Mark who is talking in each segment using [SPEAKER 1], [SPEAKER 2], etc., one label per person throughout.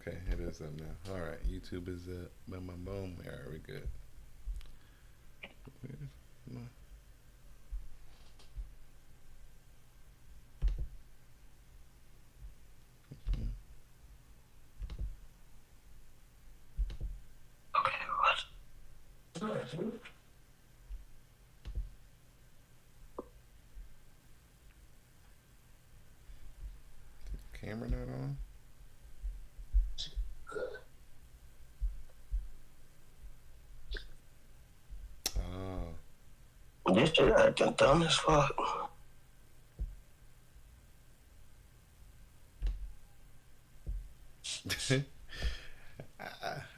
[SPEAKER 1] Okay, it is up now. All right, YouTube is up. Boom, boom, boom. All right, we're good. Where's my camera not on? Oh.
[SPEAKER 2] This shit acting dumb as fuck.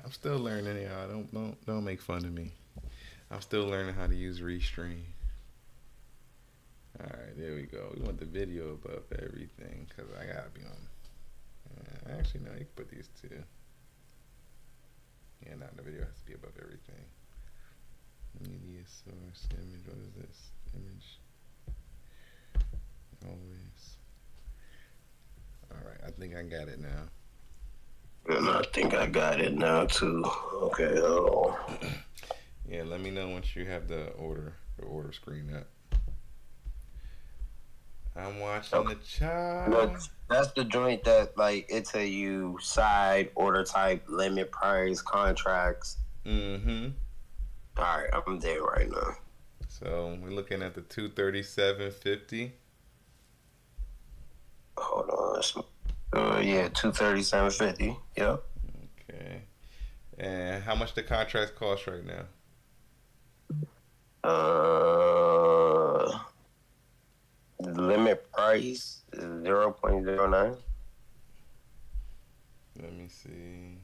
[SPEAKER 1] I'm still learning, y'all. Don't make fun of me. I'm still learning how to use Restream. All right, there we go. We want the video above everything because I gotta be on. Actually, no, you can put these two. Yeah, not the video has to be above everything. Media source, image. What is this? Image. Always. All right, I think I got it now.
[SPEAKER 2] And I think I got it now too. Okay, hold on.
[SPEAKER 1] Yeah, let me know once you have the order screen up. I'm watching the chart.
[SPEAKER 2] That's the joint that like it tell you side, order type, limit, price, contracts.
[SPEAKER 1] Mm-hmm.
[SPEAKER 2] All right, I'm there right now.
[SPEAKER 1] So we're looking at the 237.50.
[SPEAKER 2] Hold on. Yeah, 237.50. Yep.
[SPEAKER 1] Okay. And how much the contracts cost right now?
[SPEAKER 2] Limit price is 0.09.
[SPEAKER 1] Let me see.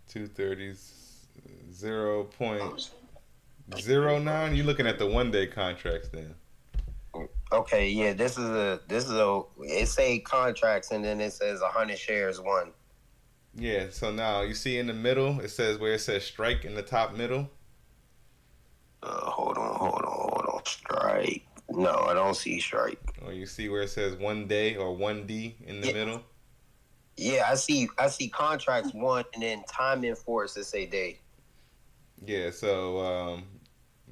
[SPEAKER 1] 230's 0.09. You're looking at the 1 day contracts then.
[SPEAKER 2] Okay, yeah, this is a it say contracts and then it says 100 shares one.
[SPEAKER 1] Yeah, so now you see in the middle it says where it says strike in the top middle.
[SPEAKER 2] Hold on. Strike. No, I don't see strike.
[SPEAKER 1] Or you see where it says 1 day or 1D in the middle.
[SPEAKER 2] Yeah, I see contracts one and then time in force it say day.
[SPEAKER 1] Yeah, so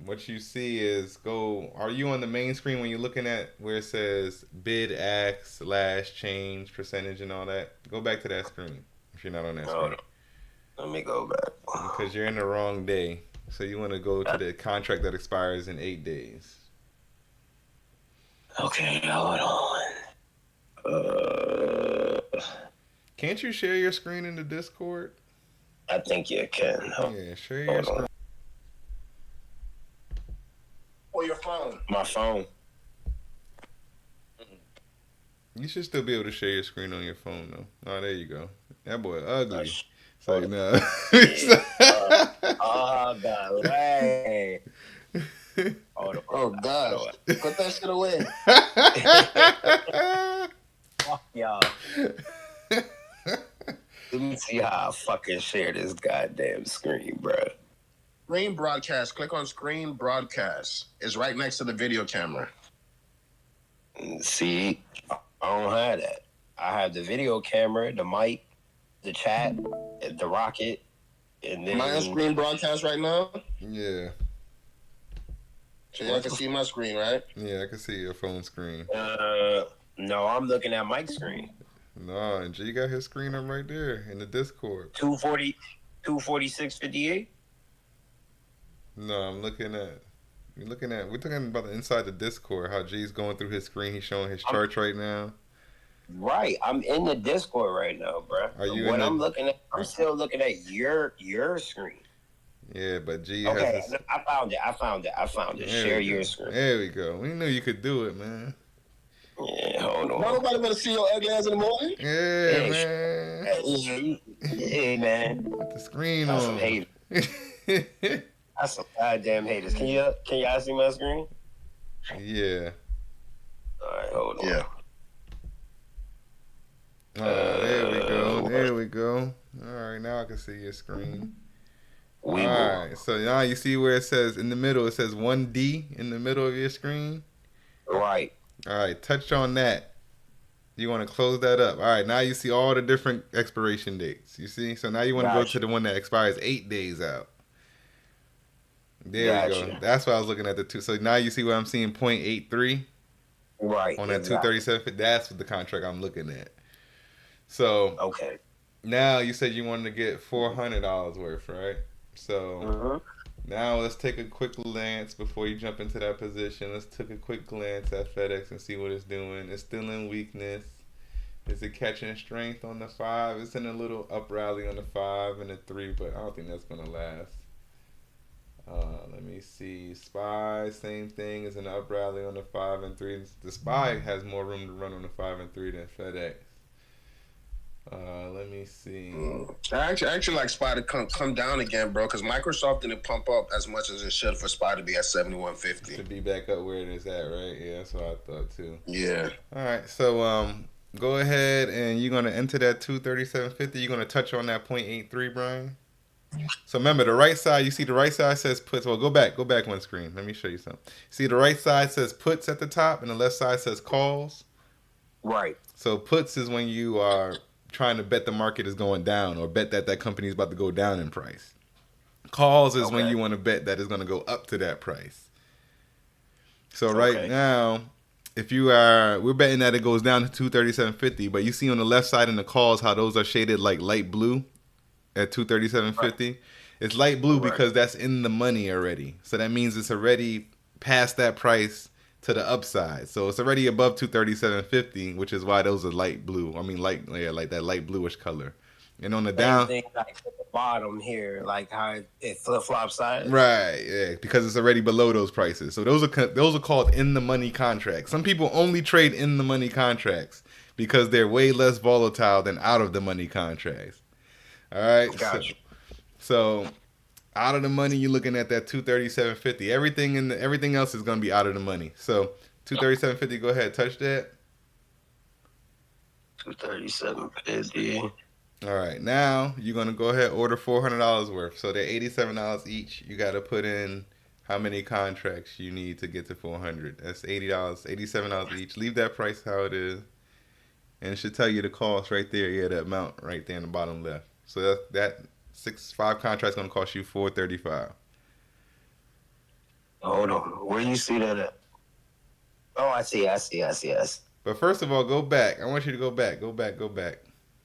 [SPEAKER 1] what you see is are you on the main screen when you're looking at where it says bid ask / change percentage and all that? Go back to that screen if you're not on that screen.
[SPEAKER 2] Let me go back.
[SPEAKER 1] Because you're in the wrong day. So you want to go to the contract that expires in 8 days.
[SPEAKER 2] Okay, hold on.
[SPEAKER 1] Can't you share your screen in the Discord?
[SPEAKER 2] I think you can.
[SPEAKER 1] Yeah, share your screen.
[SPEAKER 2] Or your phone. My phone.
[SPEAKER 1] You should still be able to share your screen on your phone, though. Oh, there you go. That boy ugly. It's like, no.
[SPEAKER 2] Oh, God. Hey. Oh, God. Put that shit away. Fuck y'all. Let me see how I fucking share this goddamn screen, bro.
[SPEAKER 3] Screen broadcast. Click on screen broadcast. It's right next to the video camera.
[SPEAKER 2] See, I don't have that. I have the video camera, the mic, the chat, the rocket, and then...
[SPEAKER 3] Am I on screen broadcast right now?
[SPEAKER 1] Yeah.
[SPEAKER 3] So y'all can see my screen, right?
[SPEAKER 1] Yeah, I can see your phone screen.
[SPEAKER 2] No, I'm looking at Mike's screen.
[SPEAKER 1] No, and G got his screen up right there in the Discord.
[SPEAKER 2] 246.58?
[SPEAKER 1] No, we're looking about the inside the Discord, how G's going through his screen, he's showing his charts right now.
[SPEAKER 2] Right, I'm in the Discord right now, bro. I'm still looking at your screen.
[SPEAKER 1] Yeah, but G
[SPEAKER 2] okay,
[SPEAKER 1] has his...
[SPEAKER 2] I found it. Share your screen.
[SPEAKER 1] There we go. We knew you could do it, man.
[SPEAKER 2] Yeah, hold on.
[SPEAKER 3] Nobody want to see your ugly ass in the morning.
[SPEAKER 1] Yeah, man.
[SPEAKER 2] Hey, man.
[SPEAKER 1] Put the screen
[SPEAKER 2] That's
[SPEAKER 1] on.
[SPEAKER 2] Some haters. That's some goddamn haters. Can y'all see my screen?
[SPEAKER 1] Yeah.
[SPEAKER 2] All right, hold on.
[SPEAKER 3] Yeah.
[SPEAKER 1] There we go. All right, now I can see your screen. All right, so now you see where it says in the middle, it says 1D in the middle of your screen.
[SPEAKER 2] Right.
[SPEAKER 1] All right, touch on that. You want to close that up. All right, now you see all the different expiration dates. You see? So now you want to go to
[SPEAKER 2] Gotcha.
[SPEAKER 1] the one that expires 8 days out. There we go.
[SPEAKER 2] Gotcha.
[SPEAKER 1] That's why I was looking at the two. So now you see where I'm seeing 0.83
[SPEAKER 2] Right.
[SPEAKER 1] on that
[SPEAKER 2] Exactly.
[SPEAKER 1] 237. That's what the contract I'm looking at. So
[SPEAKER 2] Okay.
[SPEAKER 1] now you said you wanted to get $400 worth, right? So
[SPEAKER 2] Mm-hmm.
[SPEAKER 1] now let's take a quick glance before you jump into that position. Let's take a quick glance at FedEx and see what it's doing. It's still in weakness. Is it catching strength on the 5? It's in a little up rally on the 5 and the 3, but I don't think that's gonna last. Let me see. SPY, same thing. Is an up rally on the 5 and 3. The SPY has more room to run on the 5 and 3 than FedEx. Let me see.
[SPEAKER 3] I actually like SPY to come down again, bro, because Microsoft didn't pump up as much as it should for SPY to be at 7150.
[SPEAKER 1] To be back up where it is at, right? Yeah, that's what I thought too.
[SPEAKER 3] Yeah.
[SPEAKER 1] All right, so go ahead and you're gonna enter that 237.50. You're gonna touch on that 0.83, Brian. So remember the right side. You see the right side says puts. Well, go back one screen. Let me show you something. See the right side says puts at the top, and the left side says calls.
[SPEAKER 2] Right.
[SPEAKER 1] So puts is when you are trying to bet the market is going down or bet that that company is about to go down in price. Calls is when
[SPEAKER 2] Okay.
[SPEAKER 1] you want to bet that it's going to go up to that price. So right
[SPEAKER 2] Okay.
[SPEAKER 1] now, if you are, we're betting that it goes down to 237.50, but you see on the left side in the calls how those are shaded like light blue at 237.50. It's light blue
[SPEAKER 2] Right.
[SPEAKER 1] because that's in the money already. So that means it's already past that price to the upside. So it's already above 237.50, which is why those are light blue. I mean light, yeah, like that light bluish color. And on the
[SPEAKER 2] Same
[SPEAKER 1] down,
[SPEAKER 2] thing like at the bottom here, like how it flip flops sides.
[SPEAKER 1] right, yeah, because it's already below those prices. So those are called in the money contracts. Some people only trade in the money contracts because they're way less volatile than out of the money contracts. All right,
[SPEAKER 2] Gotcha.
[SPEAKER 1] so out of the money, you're looking at that 237.50. Everything else is gonna be out of the money. So 237.50. Go ahead, touch that.
[SPEAKER 2] 237.50.
[SPEAKER 1] All right, now you're gonna go ahead order $400 worth. So they're $87 each. You got to put in how many contracts you need to get to 400. That's $80, $87 each. Leave that price how it is, and it should tell you the cost right there. Yeah, the amount right there in the bottom left. So that 5 contracts gonna cost you $435.
[SPEAKER 2] Hold on. Where you see that at? Oh, I see.
[SPEAKER 1] But first of all, go back. I want you to go back. Go back.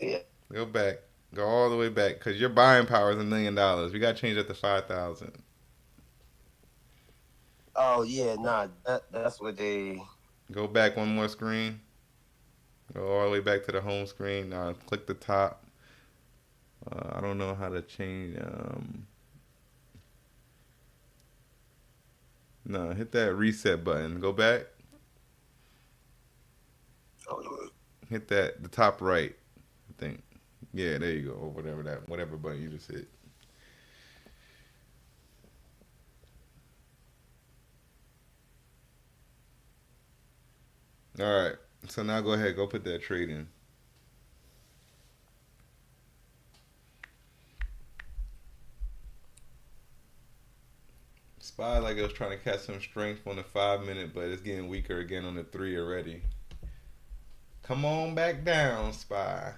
[SPEAKER 2] Yeah.
[SPEAKER 1] Go back. Go all the way back because your buying power is $1 million. We got to change that to 5,000.
[SPEAKER 2] Oh yeah, nah. That's what they.
[SPEAKER 1] Go back one more screen. Go all the way back to the home screen. Now click the top. I don't know how to change. No, hit that reset button. Go back. Hit the top right. I think. Yeah, there you go. Or whatever button you just hit. All right. So now go ahead. Go put that trade in. SPY like it was trying to catch some strength on the 5-minute, but it's getting weaker again on the 3 already. Come on back down, SPY.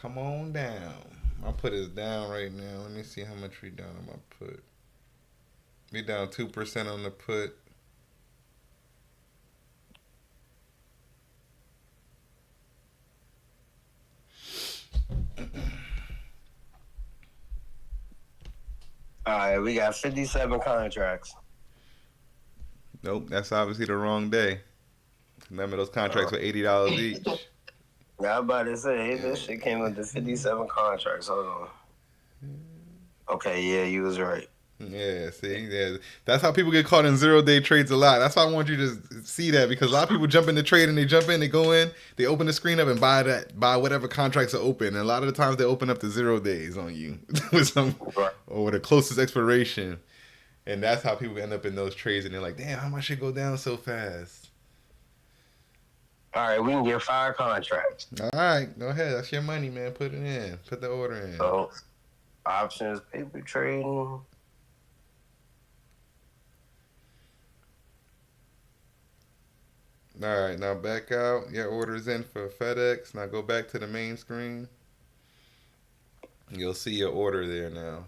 [SPEAKER 1] Come on down. My put is down right now. Let me see how much we down on my put. We down 2% on the put.
[SPEAKER 2] All right, we got 57 contracts.
[SPEAKER 1] Nope, that's obviously the wrong day. Remember those contracts were $80 each.
[SPEAKER 2] Yeah, I'm about to say this shit came with the 57 contracts. Hold on. Okay, yeah, you was right.
[SPEAKER 1] Yeah, see, yeah, that's how people get caught in 0-day trades a lot. That's why I want you to see that because a lot of people jump in the trade and they jump in, they go in, they open the screen up and buy whatever contracts are open. And a lot of the times they open up to 0 days on you with or the closest expiration, and that's how people end up in those trades. And they're like, "Damn, how much shit go down so fast?"
[SPEAKER 2] All right, we can get 5 contracts.
[SPEAKER 1] All right, go ahead. That's your money, man. Put it in. Put the order in.
[SPEAKER 2] So, options, paper trading.
[SPEAKER 1] All right, now back out. Your order's in for FedEx. Now go back to the main screen. You'll see your order there now.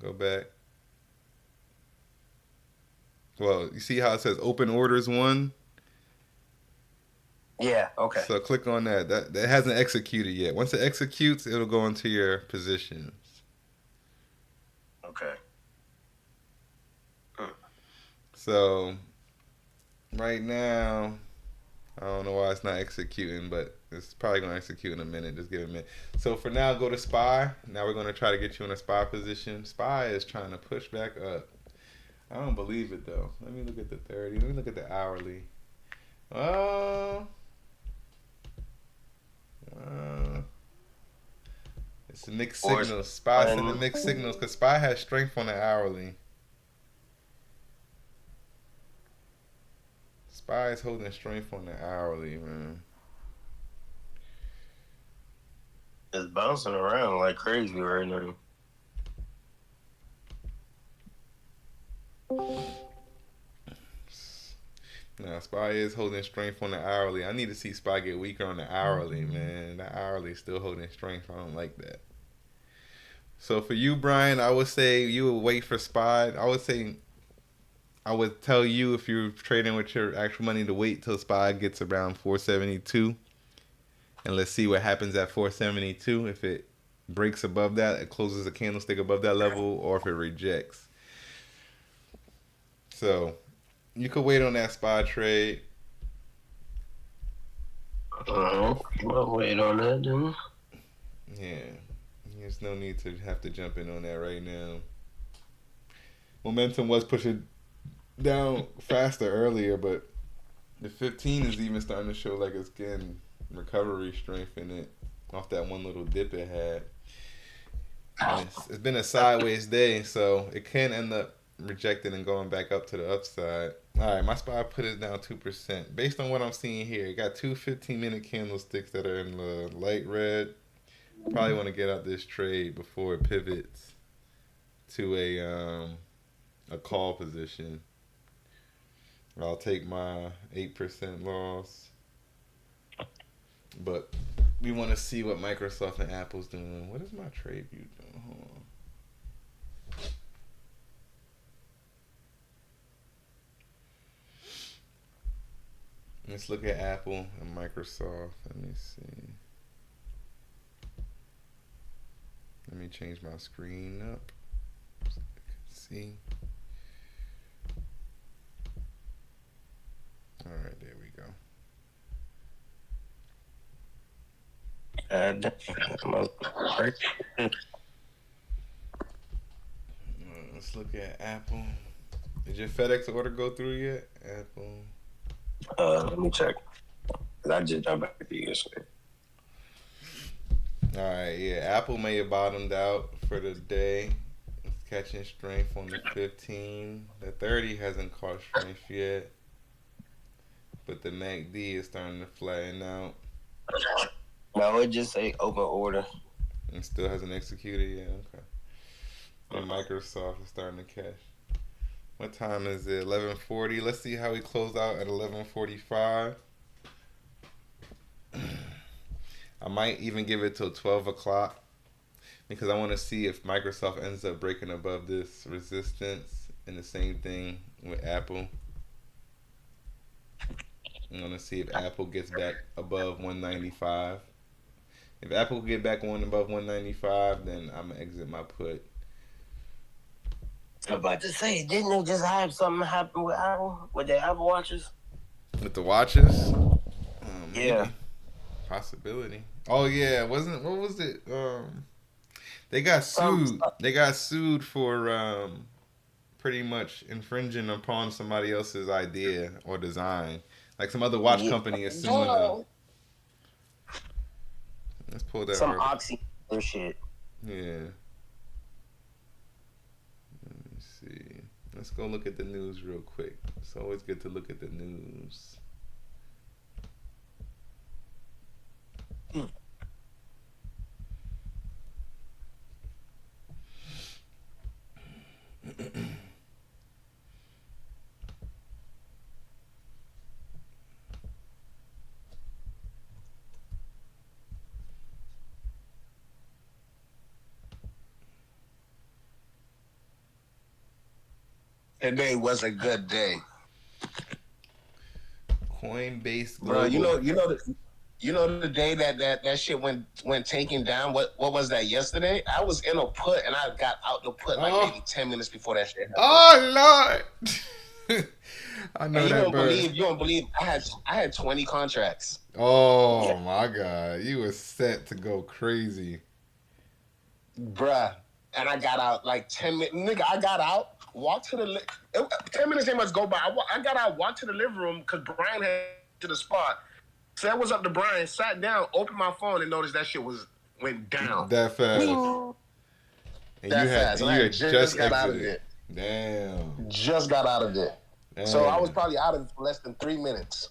[SPEAKER 1] Go back. Well, you see how it says open orders 1?
[SPEAKER 2] Yeah. Okay.
[SPEAKER 1] So click on that. That hasn't executed yet. Once it executes, it'll go into your positions.
[SPEAKER 2] Okay.
[SPEAKER 1] So right now, I don't know why it's not executing, but it's probably going to execute in a minute. Just give it a minute. So for now, go to SPY. Now we're going to try to get you in a SPY position. SPY is trying to push back up. I don't believe it, though. Let me look at the 30. Let me look at the hourly. It's a mixed signals. SPY is in the mixed signals because SPY has strength on the hourly. SPY is holding strength on the hourly, man.
[SPEAKER 2] It's bouncing around like crazy right now.
[SPEAKER 1] Now, SPY is holding strength on the hourly. I need to see SPY get weaker on the hourly, man. The hourly is still holding strength. I don't like that. So for you, Brian, I would say you would wait for SPY. I would tell you if you're trading with your actual money to wait till SPY gets around 472. And let's see what happens at 472. If it breaks above that, it closes a candlestick above that level, or if it rejects. So you could wait on that SPY trade.
[SPEAKER 2] I'll wait on that then.
[SPEAKER 1] Yeah. There's no need to have to jump in on that right now. Momentum was pushing down faster earlier, but the 15 is even starting to show like it's getting recovery strength in it off that one little dip it had. And it's been a sideways day, so it can end up rejecting and going back up to the upside. All right, my SPY put it down 2%. Based on what I'm seeing here, it got two 15-minute candlesticks that are in the light red. Probably want to get out this trade before it pivots to a call position. I'll take my 8% loss. But we want to see what Microsoft and Apple's doing. What is my trade view doing? Hold on. Let's look at Apple and Microsoft. Let me see. Let me change my screen up so I can see. All right, there we go. Let's look at Apple. Did your FedEx order go through yet? Apple.
[SPEAKER 2] Let me check. Cause I just jumped back to you yesterday.
[SPEAKER 1] All right, yeah. Apple may have bottomed out for the day. It's catching strength on the 15. The 30 hasn't caught strength yet. But the MACD is starting to flatten out.
[SPEAKER 2] No, it just say open order.
[SPEAKER 1] And still hasn't executed yet? Okay. And Microsoft is starting to catch. What time is it? 11:40. Let's see how we close out at 11:45. I might even give it till 12 o'clock because I want to see if Microsoft ends up breaking above this resistance, and the same thing with Apple. I'm going to see if Apple gets back above 195. If Apple get back on above 195, then I'm going to exit my put.
[SPEAKER 2] I'm about to say, didn't they just have something happen with Apple? With the Apple watches?
[SPEAKER 1] With the watches? Maybe.
[SPEAKER 2] Yeah.
[SPEAKER 1] Possibility. Oh, yeah. What was it? They got sued. They got sued for pretty much infringing upon somebody else's idea or design. Like some other watch company is suing them. Let's pull that.
[SPEAKER 2] Some oxy shit.
[SPEAKER 1] Yeah. Let me see. Let's go look at the news real quick. It's always good to look at the news.
[SPEAKER 3] Today was a good day,
[SPEAKER 1] Coinbase
[SPEAKER 3] bro.
[SPEAKER 1] Global.
[SPEAKER 3] You know the day that shit went taking down. What was that yesterday? I was in a put and I got out the put like maybe 10 minutes before that shit happened.
[SPEAKER 1] Oh Lord. I know
[SPEAKER 3] And
[SPEAKER 1] that bird.
[SPEAKER 3] you don't believe I had 20 contracts.
[SPEAKER 1] Oh my God, you were set to go crazy,
[SPEAKER 3] Bruh. And I got out like 10 minutes. Nigga, I got out, walked to the 10 minutes ain't much go by. I got out, walked to the living room because Brian had to the spot. Said what's up to Brian, sat down, opened my phone, and noticed that shit went down.
[SPEAKER 1] that fast. And
[SPEAKER 3] That
[SPEAKER 1] you
[SPEAKER 3] fast. And I
[SPEAKER 1] had
[SPEAKER 3] just got
[SPEAKER 1] exited.
[SPEAKER 3] out of it.
[SPEAKER 1] Damn.
[SPEAKER 3] Just got out of it.
[SPEAKER 1] Damn.
[SPEAKER 3] So I was probably out of it for less than 3 minutes.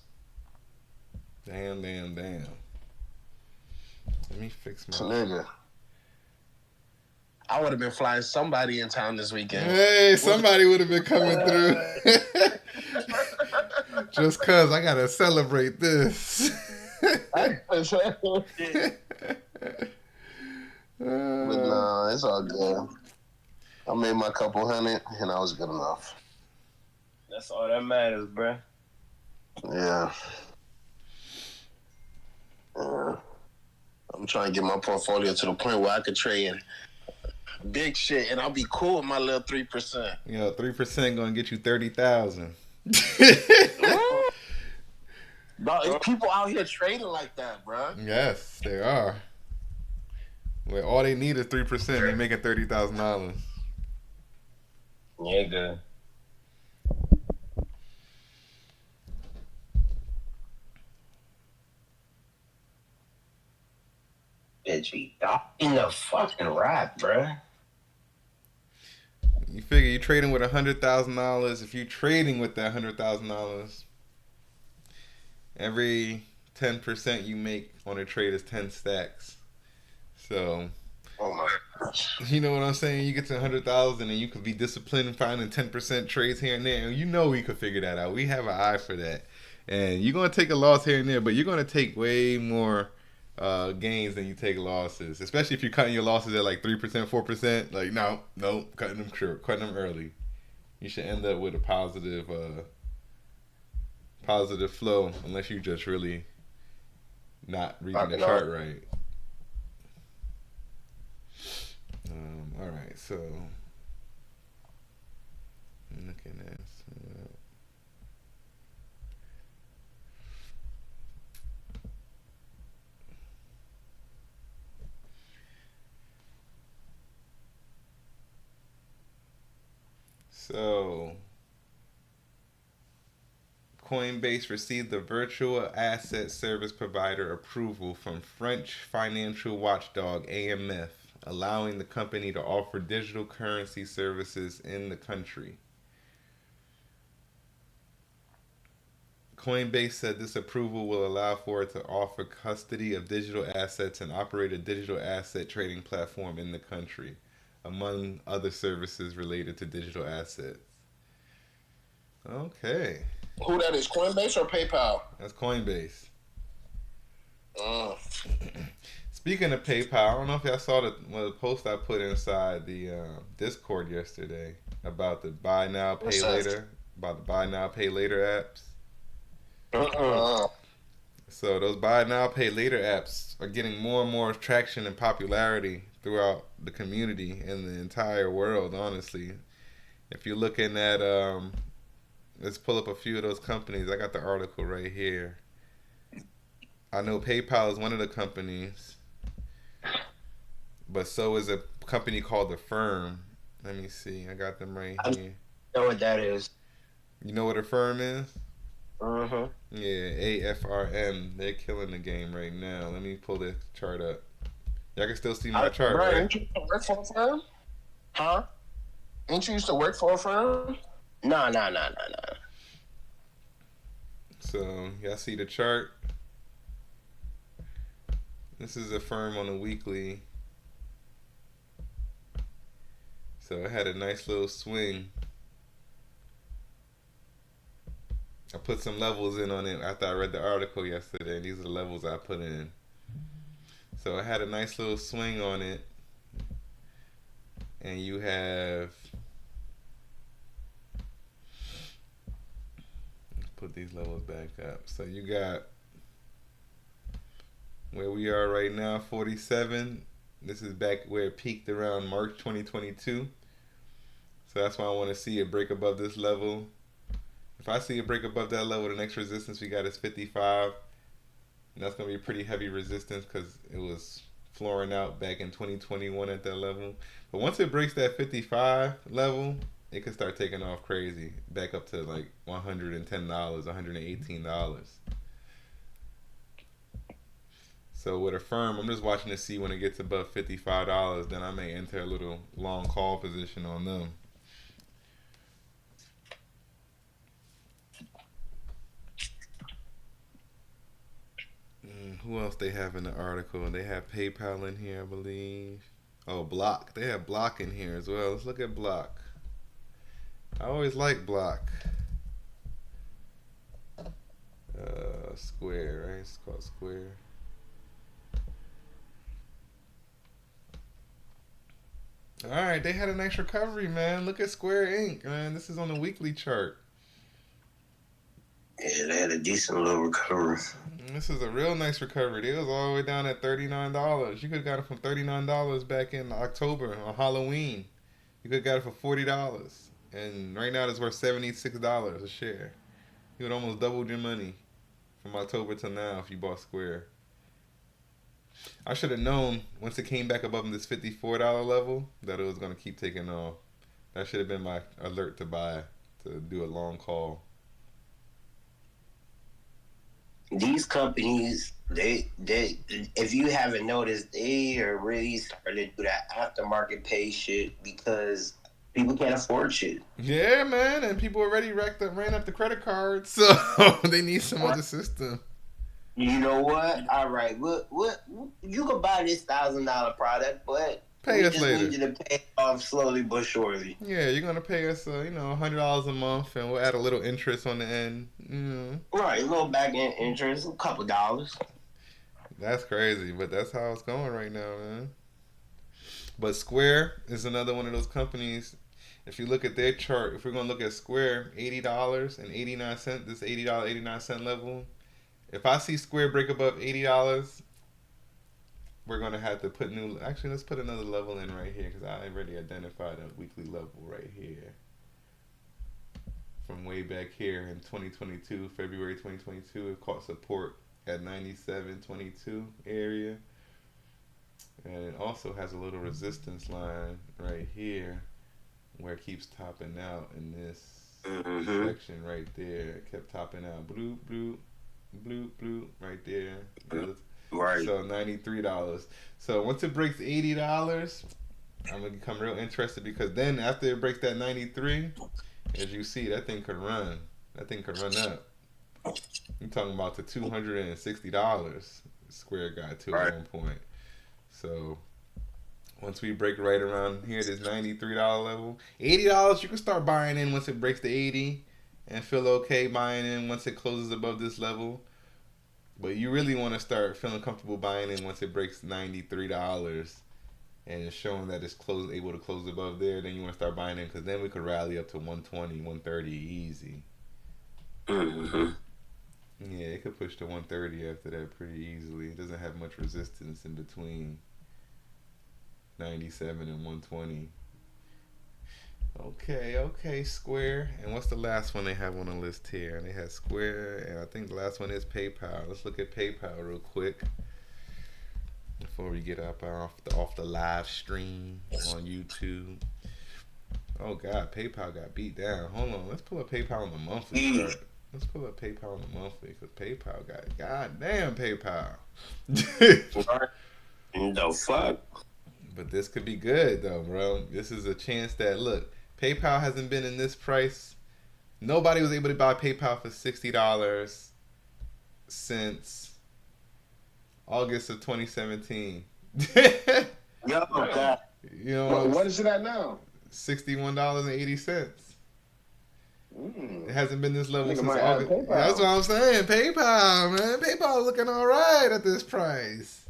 [SPEAKER 1] Damn. Let me fix my.
[SPEAKER 3] Nigga. I would have been flying somebody in town this weekend.
[SPEAKER 1] Hey, somebody would have been coming through. Just cause I gotta celebrate this.
[SPEAKER 3] But nah, it's all good. I made my couple hundred and I was good enough.
[SPEAKER 2] That's all that matters, bruh.
[SPEAKER 3] Yeah. I'm trying to get my portfolio to the point where I could trade big shit and I'll be cool with my little 3%.
[SPEAKER 1] 3% gonna get you 30,000.
[SPEAKER 3] Bro, it's people out here trading like that, bro.
[SPEAKER 1] Yes, they are. Where all they need is 3%, they making $30,000.
[SPEAKER 2] Yeah, good. Bitch, be in the fucking rap, bruh.
[SPEAKER 1] You figure you're trading with $100,000. If you're trading with that $100,000, every 10% you make on a trade is 10 stacks. So,
[SPEAKER 3] oh my gosh,
[SPEAKER 1] you know what I'm saying? You get to 100,000 and you could be disciplined finding 10% trades here and there. And you know we could figure that out. We have an eye for that. And you're going to take a loss here and there, but you're going to take way more gains than you take losses. Especially if you're cutting your losses at like 3%, 4%. Like, no, cutting them short, cutting them early. You should end up with a positive flow unless you just really not reading the chart right. All right, so I'm looking at so Coinbase received the virtual asset service provider approval from French financial watchdog AMF, allowing the company to offer digital currency services in the country. Coinbase said this approval will allow for it to offer custody of digital assets and operate a digital asset trading platform in the country, among other services related to digital assets. Okay.
[SPEAKER 3] Who that is, Coinbase or PayPal?
[SPEAKER 1] That's Coinbase. Speaking of PayPal, I don't know if y'all saw the post I put inside the Discord yesterday about the buy now, pay later, about the buy now, pay later apps. So those buy now, pay later apps are getting more and more traction and popularity throughout the community and the entire world, honestly. If you're looking at, let's pull up a few of those companies. I got the article right here. I know PayPal is one of the companies, but so is a company called The Firm. Let me see. I got them right here.
[SPEAKER 2] I know what that is.
[SPEAKER 1] You know what a firm is?
[SPEAKER 2] Mm-hmm.
[SPEAKER 1] Yeah, AFRM. They're killing the game right now. Let me pull this chart up. Y'all can still see my chart,
[SPEAKER 3] Brian,
[SPEAKER 1] right?
[SPEAKER 3] ain't you used to work for a firm? Huh? Ain't you used to work for a firm?
[SPEAKER 2] No.
[SPEAKER 1] So, y'all see the chart? This is a firm on a weekly. So, it had a nice little swing. I put some levels in on it after I read the article yesterday, and these are the levels I put in. So it had a nice little swing on it, and you have put these levels back up. So you got where we are right now, 47. This is back where it peaked around March 2022. So that's why I want to see it break above this level. If I see it break above that level, the next resistance we got is 55. And that's going to be pretty heavy resistance because it was flooring out back in 2021 at that level. But once it breaks that 55 level, it could start taking off crazy. Back up to like $110, $118. So with a firm, I'm just watching to see when it gets above $55, then I may enter a little long call position on them. Who else they have in the article? They have PayPal in here, I believe. Oh, Block. They have Block in here as well. Let's look at Block. I always like Block. Square, right? It's called Square. Alright, they had a nice recovery, man. Look at Square Inc., man. This is on the weekly chart.
[SPEAKER 2] Yeah, they had a decent little recovery.
[SPEAKER 1] This is a real nice recovery. It was all the way down at $39. You could have got it from $39 back in October on Halloween. You could have got it for $40. And right now it's worth $76 a share. You would almost doubled your money from October to now if you bought Square. I should have known once it came back above this $54 level that it was going to keep taking off. That should have been my alert to buy, to do a long call.
[SPEAKER 2] These companies, they if you haven't noticed, they are really starting to do that aftermarket pay shit because people can't afford shit.
[SPEAKER 1] Yeah, man, and people already ran up the credit cards, so they need some other system.
[SPEAKER 2] You know what? All right, what you can buy this $1,000 product, but
[SPEAKER 1] pay us later.
[SPEAKER 2] We just need you to pay it off slowly but surely.
[SPEAKER 1] Yeah, you're gonna pay us, $100 a month, and we'll add a little interest on the end.
[SPEAKER 2] Right, a little back end interest, a couple dollars.
[SPEAKER 1] That's crazy, but that's how it's going right now, man. But Square is another one of those companies. If you look at their chart, if we're gonna look at Square, $80.89, this $80.89 level. If I see Square break above $80, we're going to have to put actually, let's put another level in right here because I already identified a weekly level right here. From way back here in 2022, February 2022, it caught support at 97.22 area. And it also has a little resistance line right here where it keeps topping out in this section right there. It kept topping out. Bloop, bloop. Blue, right there.
[SPEAKER 2] Right.
[SPEAKER 1] So $93. So once it breaks $80, I'm gonna become real interested because then after it breaks that 93, as you see, that thing could run. That thing could run up. I'm talking about the $260 Square got to at one point. So once we break right around here, this $93 level, $80 you can start buying in once it breaks the 80. And feel okay buying in once it closes above this level. But you really want to start feeling comfortable buying in once it breaks $93 and it's showing that it's able to close above there. Then you want to start buying in because then we could rally up to 120, 130 easy. Yeah, it could push to 130 after that pretty easily. It doesn't have much resistance in between 97 and 120. Okay, Square. And what's the last one they have on the list here? And they had Square, and I think the last one is PayPal. Let's look at PayPal real quick before we get up off the live stream on YouTube. Oh God, PayPal got beat down. Hold on, let's pull up PayPal on the monthly chart. Let's pull up PayPal on the monthly because PayPal got goddamn PayPal.
[SPEAKER 2] The fuck?
[SPEAKER 1] But this could be good though, bro. This is a chance that PayPal hasn't been in this price. Nobody was able to buy PayPal for $60 since August of 2017.
[SPEAKER 2] Yo, God.
[SPEAKER 1] You know
[SPEAKER 3] what is it at now?
[SPEAKER 1] $61.80. It hasn't been this level since
[SPEAKER 3] might
[SPEAKER 1] August.
[SPEAKER 3] have PayPal.
[SPEAKER 1] That's what I'm saying. PayPal, man. PayPal looking all right at this price.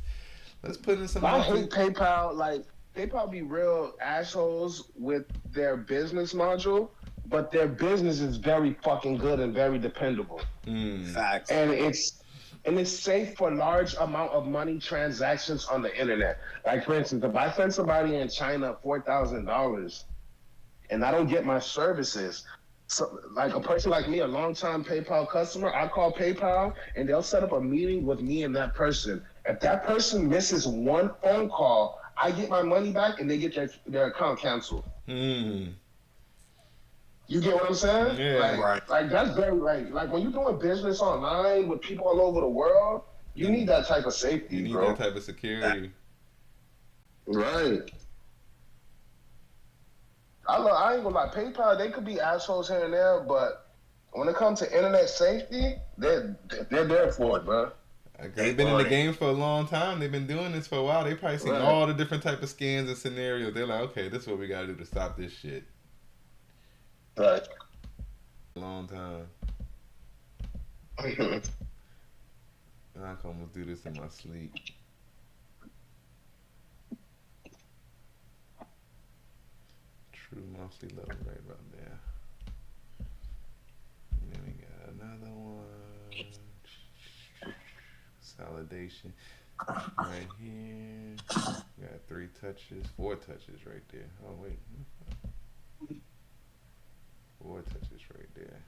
[SPEAKER 1] Let's put in some.
[SPEAKER 3] I hate PayPal. Like PayPal be real assholes with their business module, but their business is very fucking good and very dependable.
[SPEAKER 2] Facts.
[SPEAKER 3] And it's safe for large amount of money transactions on the internet. Like for instance, if I send somebody in China $4,000 and I don't get my services, so like a person like me, a long-time PayPal customer, I call PayPal and they'll set up a meeting with me and that person. If that person misses one phone call, I get my money back and they get their account canceled. You get what I'm saying?
[SPEAKER 1] Yeah.
[SPEAKER 3] Like that's very like when you're doing business online with people all over the world, you need that type of safety,
[SPEAKER 1] You need
[SPEAKER 3] bro.
[SPEAKER 1] that type of security.
[SPEAKER 3] Right. I ain't gonna lie, PayPal, they could be assholes here and there, but when it comes to internet safety, they're there for it, bro.
[SPEAKER 1] They've been in the game for a long time. They've been doing this for a while. They probably seen all the different type of scams and scenarios. They're like, okay, this is what we gotta do to stop this shit.
[SPEAKER 3] Right.
[SPEAKER 1] A long time. I can almost do this in my sleep. True monthly level right about there. And then we got another one. Consolidation. Right here. We got 3 touches, 4 touches right there. Oh wait. 4 touches right there.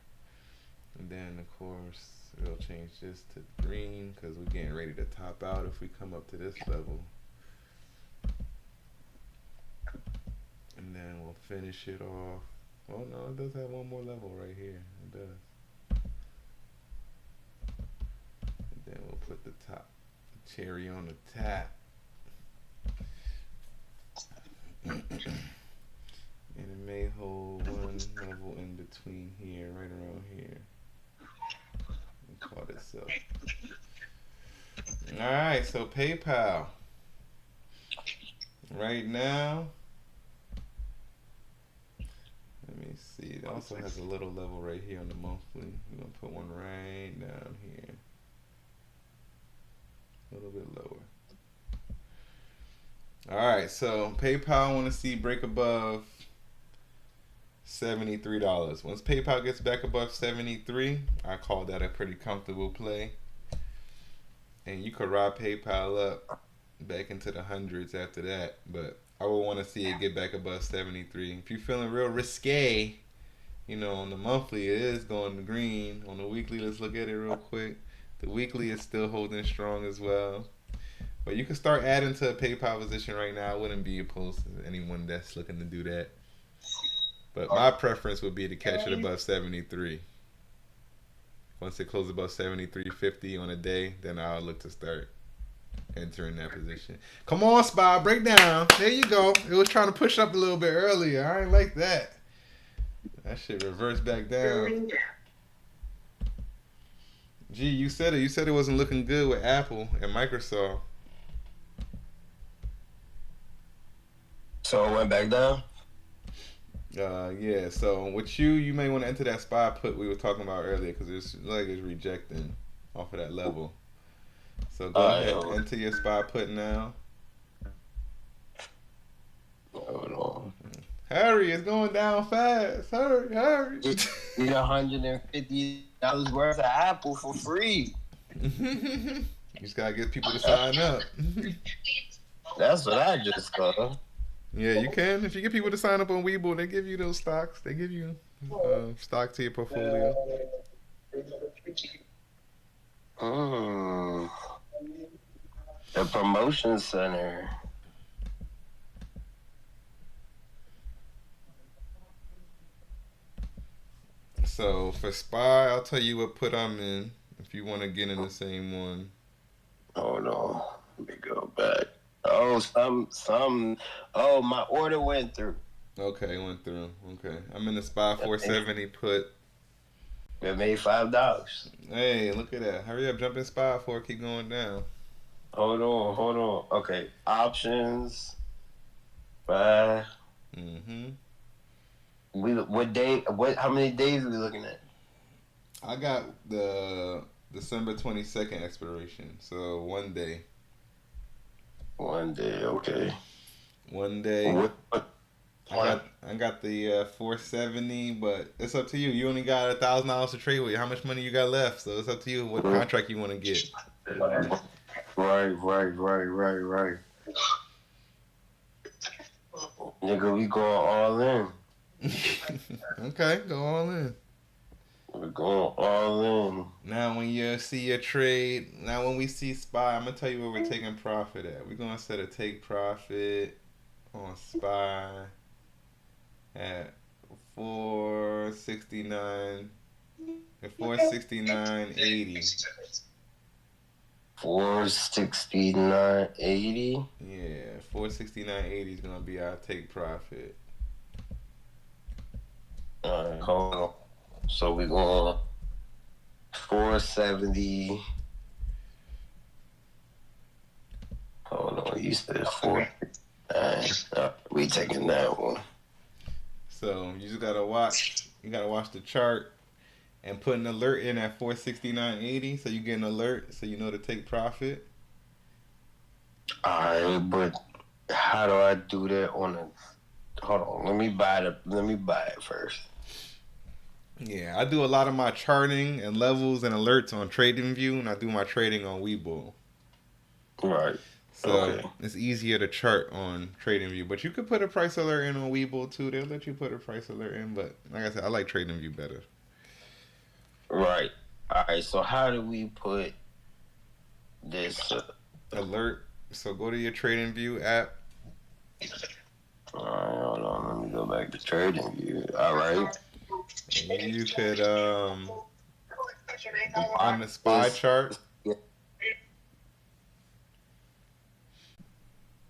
[SPEAKER 1] And then of course we'll change this to green because we're getting ready to top out if we come up to this level. And then we'll finish it off. Oh no, it does have one more level right here. It does. And then we'll put the cherry on the top. And it may hold one level in between here, right around here. And call it self. Alright, so PayPal. Right now, let me see. It also has a little level right here on the monthly. We're going to put one right down here. A little bit lower. Alright, so PayPal I want to see break above $73. Once PayPal gets back above 73, I call that a pretty comfortable play. And you could ride PayPal up back into the hundreds after that, but I would want to see it get back above 73. If you're feeling real risque, you know, on the monthly it is going to green. On the weekly, let's look at it real quick. The weekly is still holding strong as well. But you can start adding to a PayPal position right now. I wouldn't be opposed to anyone that's looking to do that. But my preference would be to catch it above 73. Once it closes above 73.50 on a day, then I'll look to start entering that position. Come on, SPY, break down. There you go. It was trying to push up a little bit earlier. I ain't like that. That shit reversed back down. Gee, you said it. You said it wasn't looking good with Apple and Microsoft.
[SPEAKER 2] So it went back down?
[SPEAKER 1] Yeah, so with you may want to enter that SPY put we were talking about earlier because it's like it's rejecting off of that level. So go ahead, enter your SPY put now.
[SPEAKER 2] Hold on.
[SPEAKER 1] Hurry, it's going down fast. Hurry.
[SPEAKER 2] Get $150 worth of Apple for free.
[SPEAKER 1] You just gotta get people to sign up.
[SPEAKER 2] That's what I just saw.
[SPEAKER 1] Yeah, you can. If you get people to sign up on Webull, they give you those stocks. They give you stock to your portfolio.
[SPEAKER 2] The promotion center.
[SPEAKER 1] So for SPY, I'll tell you what put I'm in if you want to get in the same one.
[SPEAKER 2] Oh no, let me go back. Oh, Oh, my order went through.
[SPEAKER 1] Okay, went through. Okay, I'm in the SPY 470 put.
[SPEAKER 2] It made $5.
[SPEAKER 1] Hey, look at that! Hurry up, jump in SPY before it keep going down.
[SPEAKER 2] Hold on. Okay, options. Bye. What day? How many days are we looking at?
[SPEAKER 1] I got the December 22nd expiration, so 1 day.
[SPEAKER 2] 1 day, okay.
[SPEAKER 1] 1 day. I got the 470, but it's up to you. You only got $1,000 to trade with. How much money you got left? So it's up to you what contract you want to get.
[SPEAKER 3] Right. Nigga, we going all in.
[SPEAKER 1] Okay, go all in.
[SPEAKER 3] We're going all in.
[SPEAKER 1] Now, when you see your trade, when we see SPY, I'm going to tell you where we're taking profit at. We're going to set a take profit on SPY at 469, 469.80.
[SPEAKER 3] 469.80.
[SPEAKER 1] Yeah, 469.80 is going to be our take profit.
[SPEAKER 3] All right, hold on. So we going 470. Hold on, you said 4. We taking that one.
[SPEAKER 1] So you just gotta watch. You gotta watch the chart and put an alert in at 469.80, so you get an alert, so you know to take profit.
[SPEAKER 3] All right, but how do I do that on a? Hold on, let me buy it first.
[SPEAKER 1] Yeah, I do a lot of my charting and levels and alerts on TradingView, and I do my trading on Webull.
[SPEAKER 3] Right.
[SPEAKER 1] So it's easier to chart on TradingView, but you could put a price alert in on Webull too. They'll let you put a price alert in, but like I said, I like TradingView better.
[SPEAKER 3] Right. All right. So how do we put this
[SPEAKER 1] alert? So go to your TradingView app.
[SPEAKER 3] All right, hold on. Let me go back to TradingView. All right.
[SPEAKER 1] And you could on the SPY chart.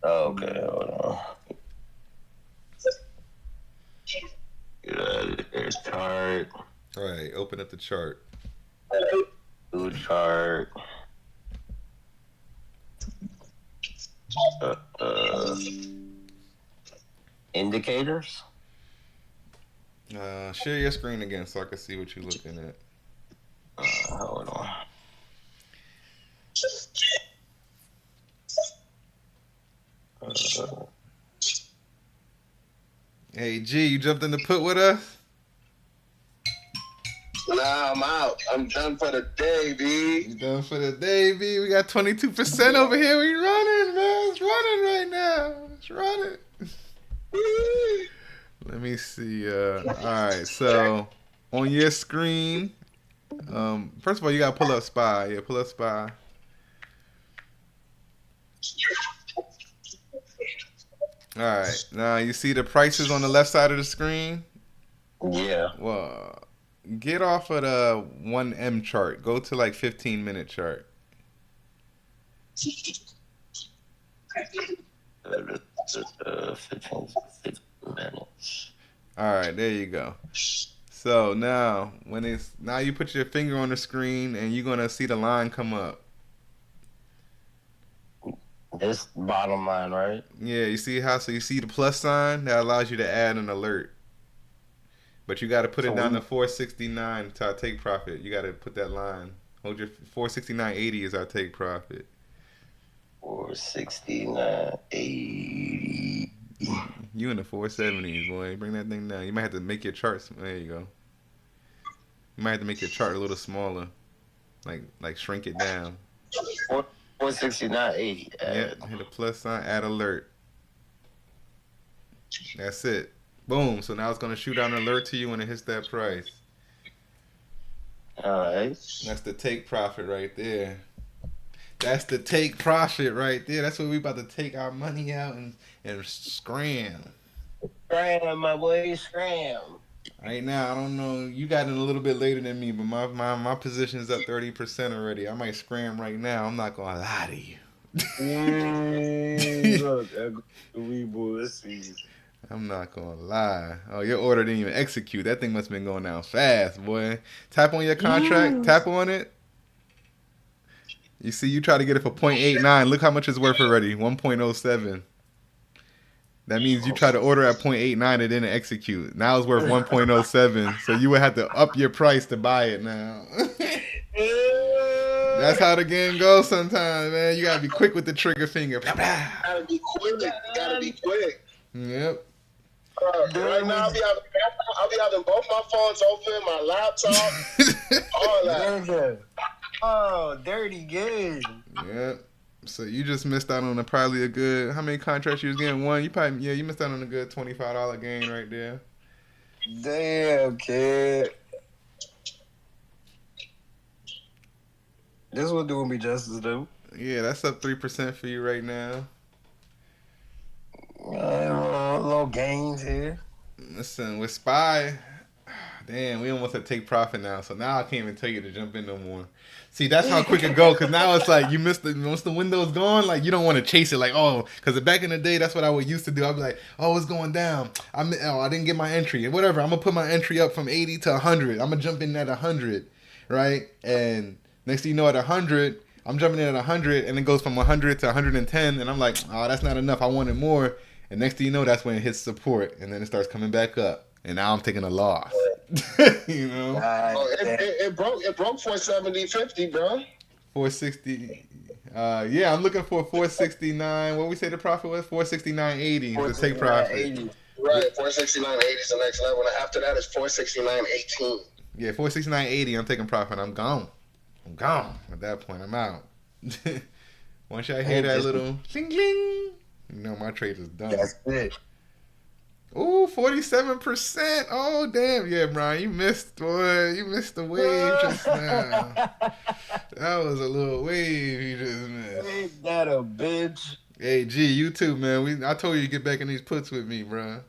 [SPEAKER 3] Okay, hold on. Chart.
[SPEAKER 1] All right, open up the chart.
[SPEAKER 3] New chart. Indicators.
[SPEAKER 1] Share your screen again so I can see what you're looking at.
[SPEAKER 3] Hold on.
[SPEAKER 1] Hey G, you jumped in the put with us?
[SPEAKER 4] Nah, I'm out. I'm done for the day, B.
[SPEAKER 1] You done for the day, B? We got 22% over here. We running, man. It's running right now. It's running. Let me see. All right, so on your screen, first of all, you gotta pull up SPY. Yeah, pull up SPY. All right, now you see the prices on the left side of the screen?
[SPEAKER 3] Yeah.
[SPEAKER 1] Well, get off of the 1M chart. Go to like 15-minute chart.
[SPEAKER 3] 15 minutes.
[SPEAKER 1] All right, there you go. So now now you put your finger on the screen and you're gonna see the line come up.
[SPEAKER 3] This bottom line, right?
[SPEAKER 1] Yeah, you see how? So you see the plus sign that allows you to add an alert, but you got to put it down to 469 to our take profit. You got to put that line. Hold your 469.80 is our take profit.
[SPEAKER 3] 469.80.
[SPEAKER 1] You in the 470s, boy. Bring that thing down. You might have to make your charts. There you go. You might have to make your chart a little smaller, like shrink it down.
[SPEAKER 3] 469.80.
[SPEAKER 1] Yeah, hit the plus sign, add alert. That's it. Boom. So now it's gonna shoot out an alert to you when it hits that price.
[SPEAKER 3] All right.
[SPEAKER 1] That's the take profit right there. That's the take profit right there. That's where we about to take our money out and scram.
[SPEAKER 3] Scram, my boy, scram.
[SPEAKER 1] Right now, I don't know. You got in a little bit later than me, but my position is up 30% already. I might scram right now. I'm not gonna lie to you.
[SPEAKER 3] Look, let's see.
[SPEAKER 1] I'm not gonna lie. Oh, your order didn't even execute. That thing must have been going down fast, boy. Tap on your contract. Tap on it. You see, you try to get it for 0.89. Look how much it's worth already. 1.07. That means you try to order at 0.89 it didn't execute. Now it's worth 1.07. So you would have to up your price to buy it now. That's how the game goes sometimes, man. You gotta be quick with the trigger finger.
[SPEAKER 4] Gotta be quick. Gotta be quick.
[SPEAKER 1] Yep.
[SPEAKER 3] Right now, I'll be having both my phones open, my laptop, all that.
[SPEAKER 2] Nigga. Oh, dirty game.
[SPEAKER 1] Yeah. So you just missed out on probably a good. How many contracts you was getting? One. You missed out on a good $25 gain right there.
[SPEAKER 2] Damn, kid. This will do me justice, though.
[SPEAKER 1] Yeah, that's up 3% for you right now.
[SPEAKER 2] Little gains here.
[SPEAKER 1] Listen, with Spy, damn, we almost have to take profit now. So now I can't even tell you to jump in no more. See, that's how quick it go. Because now it's like you missed once the window's gone, like you don't want to chase it. Like, oh, because back in the day, that's what I would used to do. I'd be like, oh, it's going down. I didn't get my entry. Whatever. I'm gonna put my entry up from 80 to 100. I'm gonna jump in at 100, right? And next thing you know, at 100, I'm jumping in at 100, and it goes from 100 to 110, and I'm like, oh, that's not enough. I wanted more. And next thing you know, that's when it hits support, and then it starts coming back up. And now I'm taking a loss. You know?
[SPEAKER 3] It broke 470.50, bro.
[SPEAKER 1] 460. Yeah, I'm looking for 469. What we say the profit was? 469.80 to take profit.
[SPEAKER 3] Right, 469.80 is the next level. And after that is 469.18.
[SPEAKER 1] Yeah, 469.80. I'm taking profit. I'm gone. At that point, I'm out. Once I hear that little cling cling, you know my trade is done.
[SPEAKER 2] That's it.
[SPEAKER 1] Ooh, 47%. Oh, damn. Yeah, Brian, you missed, boy. You missed the wave just now. That was a little wave you just missed.
[SPEAKER 2] Ain't that a bitch?
[SPEAKER 1] Hey, G, you too, man. I told you to get back in these puts with me, bro.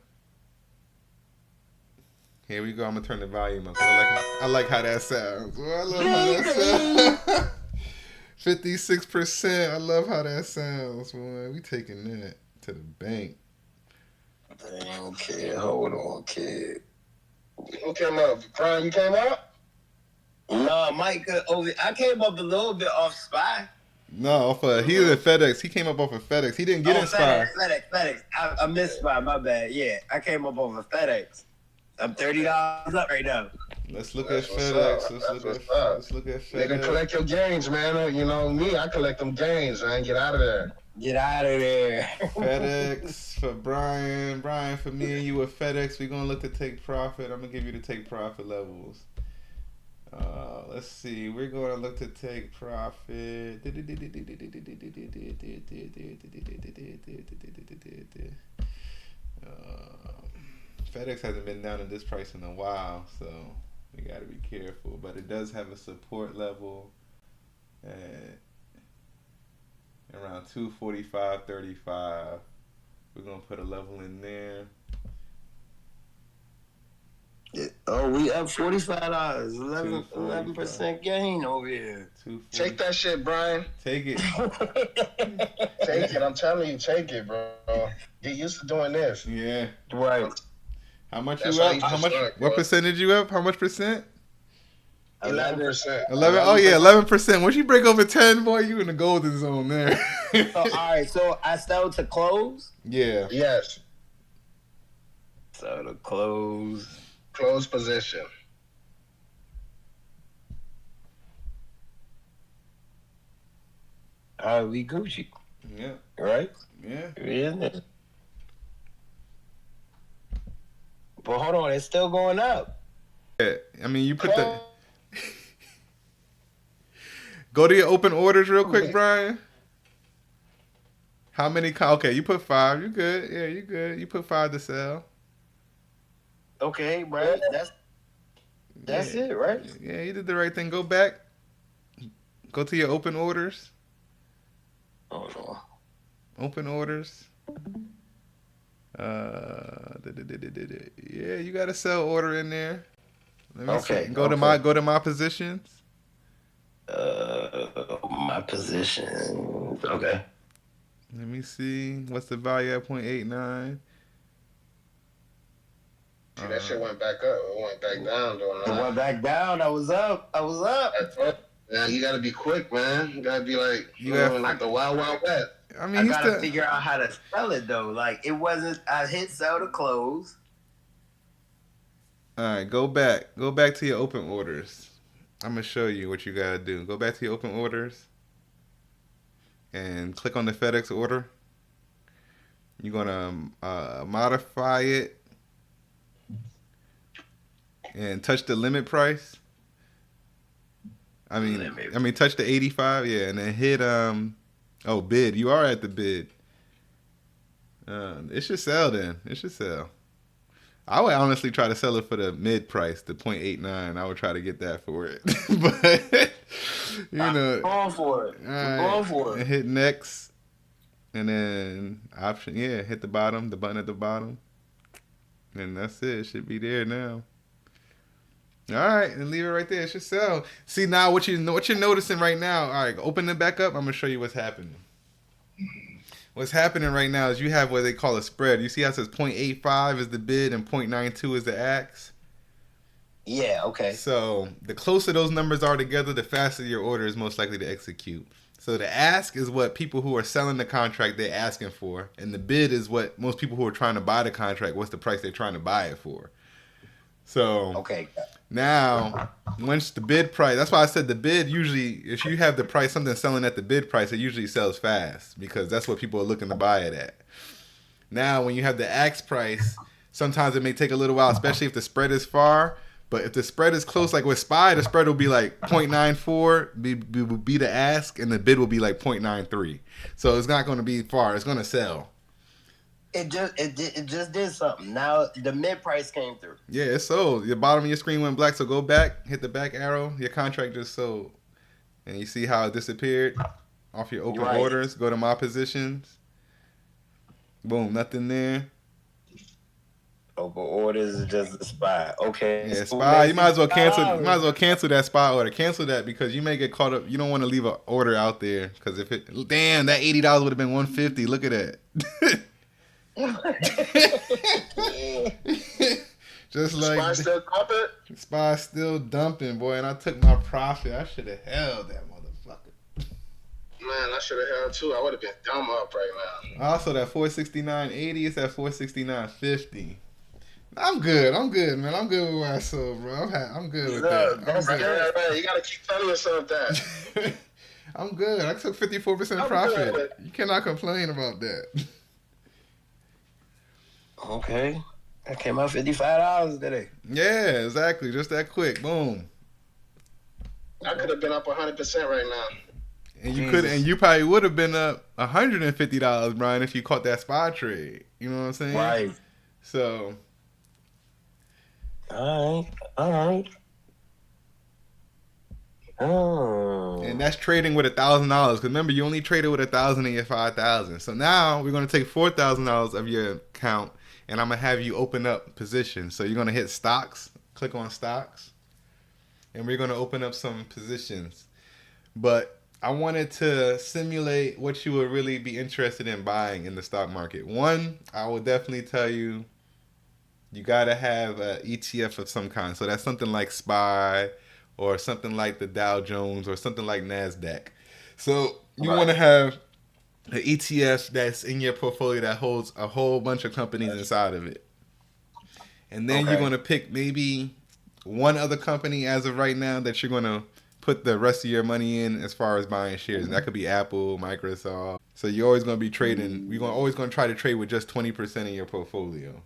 [SPEAKER 1] Here we go. I'm going to turn the volume up. I like how that sounds. Boy, I love how that sounds. 56%. I love how that sounds, boy. We taking that to the bank.
[SPEAKER 2] Damn, kid. Hold on, kid.
[SPEAKER 3] Who came up? Brian, you came up?
[SPEAKER 2] No, Mike, I came up a little bit off Spy.
[SPEAKER 1] No, he was at FedEx. He came up off of FedEx. He didn't get inspired.
[SPEAKER 2] FedEx. I missed Spy. My bad. Yeah, I came up off of FedEx. I'm $30 up right now.
[SPEAKER 1] Let's look at FedEx. Let's look at FedEx.
[SPEAKER 3] Nigga, collect your gains, man. You know me, I collect them gains, man. Get out of there.
[SPEAKER 2] Get out of there.
[SPEAKER 1] FedEx for Brian. Brian, for me and you with FedEx, we're going to look to take profit. I'm going to give you the take profit levels. Let's see. We're going to look to take profit. FedEx hasn't been down in this price in a while, so we got to be careful. But it does have a support level at around 245.35. We're gonna put a level in there.
[SPEAKER 2] Oh, we up $45. 11% gain over here.
[SPEAKER 3] Take that shit, Brian.
[SPEAKER 1] Take it.
[SPEAKER 3] Take it. I'm telling you, take it, bro. Get used to doing this.
[SPEAKER 1] Yeah.
[SPEAKER 2] Right.
[SPEAKER 1] How much
[SPEAKER 3] That's
[SPEAKER 1] you up?
[SPEAKER 3] how you start,
[SPEAKER 1] What percentage you up? How much percent?
[SPEAKER 3] 11%.
[SPEAKER 1] 11. Oh yeah, 11%. Once you break over 10, boy, you in the golden zone there.
[SPEAKER 2] All right. So I sell to close.
[SPEAKER 1] Yeah.
[SPEAKER 3] Yes.
[SPEAKER 2] So to close.
[SPEAKER 3] Close position.
[SPEAKER 2] All right, we Gucci.
[SPEAKER 1] Yeah.
[SPEAKER 2] Right?
[SPEAKER 1] Yeah.
[SPEAKER 2] Isn't it? But hold on, it's still going up.
[SPEAKER 1] Yeah. I mean, you put the. Go to your open orders real quick, Brian. How many? Okay, you put 5. You good? Yeah, you good. You put 5 to sell.
[SPEAKER 2] Okay, bro. That's it, right?
[SPEAKER 1] Yeah, you did the right thing. Go back. Go to your open orders.
[SPEAKER 2] Hold on.
[SPEAKER 1] Open orders. Yeah, you got a sell order in there. Let me see. Go to my positions.
[SPEAKER 2] My position. Okay.
[SPEAKER 1] Let me see. What's the value at 0.89?
[SPEAKER 3] See, that shit went back up. It went back down, though.
[SPEAKER 2] It went back down. I was up.
[SPEAKER 3] Yeah, you gotta be quick, man. You gotta be like, like the Wild Wild West.
[SPEAKER 1] I mean,
[SPEAKER 2] I gotta figure out how to sell it though. Like it wasn't. I hit sell to close.
[SPEAKER 1] All right, go back to your open orders. I'm gonna show you what you gotta do. Go back to your open orders and click on the FedEx order. You're gonna modify it and touch the limit price. I mean, touch the 85, yeah, and then hit bid. You are at the bid. It should sell then. It should sell. I would honestly try to sell it for the mid price, the 0.89. I would try to get that for it, but
[SPEAKER 2] I'm going for it.
[SPEAKER 1] Going for it. And hit next, and then option. Yeah, hit the bottom, the button at the bottom, and that's it. It should be there now. All right, and leave it right there. It should sell. See now what you're noticing right now. All right, open it back up. I'm gonna show you what's happening. What's happening right now is you have what they call a spread. You see how it says 0.85 is the bid and 0.92 is the ask?
[SPEAKER 2] Yeah, okay.
[SPEAKER 1] So the closer those numbers are together, the faster your order is most likely to execute. So the ask is what people who are selling the contract, they're asking for. And the bid is what most people who are trying to buy the contract, what's the price they're trying to buy it for. So
[SPEAKER 2] okay.
[SPEAKER 1] Now, once the bid price, that's why I said the bid usually, if you have the price, something selling at the bid price, it usually sells fast because that's what people are looking to buy it at. Now, when you have the ask price, sometimes it may take a little while, especially if the spread is far. But if the spread is close, like with SPY, the spread will be like 0.94 be the ask, and the bid will be like 0.93. So it's not going to be far. It's going to sell.
[SPEAKER 2] It just did something. Now the mid price came through.
[SPEAKER 1] Yeah, it sold. The bottom of your screen went black, so go back, hit the back arrow. Your contract just sold. And you see how it disappeared off your open orders. Go to my positions. Boom, nothing there.
[SPEAKER 2] Open orders is just a SPY. Okay.
[SPEAKER 1] Yeah, SPY. You might as well cancel. You might as well cancel that SPY order. Cancel that because you may get caught up. You don't want to leave an order out there because if it, damn, that $80 would have been $150. Look at that. Just like
[SPEAKER 3] SPY still dumping.
[SPEAKER 1] SPY still dumping, boy. And I took my profit. I should have held that motherfucker.
[SPEAKER 3] Man, I should have held too. I would have been dumb up right now.
[SPEAKER 1] Also, that 469.80 is at 469.50. I'm good, man. I'm good with where I sold, bro. I'm good with that.
[SPEAKER 3] That's right. You gotta keep telling yourself that.
[SPEAKER 1] I'm good. I took 54% profit. Good. You cannot complain about that.
[SPEAKER 2] Okay. I came out $55 today.
[SPEAKER 1] Yeah, exactly. Just that quick. Boom.
[SPEAKER 3] I could have been up 100% right now.
[SPEAKER 1] And you could, and you probably would have been up $150, Brian, if you caught that SPY trade. You know what I'm saying?
[SPEAKER 2] Right.
[SPEAKER 1] So.
[SPEAKER 2] All right. Oh.
[SPEAKER 1] And that's trading with $1,000. Because remember, you only traded with $1,000 in your 5,000. So now we're going to take $4,000 of your account, and I'm going to have you open up positions. So you're going to hit stocks, click on stocks, and we're going to open up some positions. But I wanted to simulate what you would really be interested in buying in the stock market. One, I will definitely tell you, you got to have an ETF of some kind. So that's something like SPY or something like the Dow Jones or something like NASDAQ. So you want to have an ETF that's in your portfolio that holds a whole bunch of companies inside of it. And then you're going to pick maybe one other company as of right now that you're going to put the rest of your money in as far as buying shares. And that could be Apple, Microsoft. So you're always going to be trading. You're always going to try to trade with just 20% in your portfolio.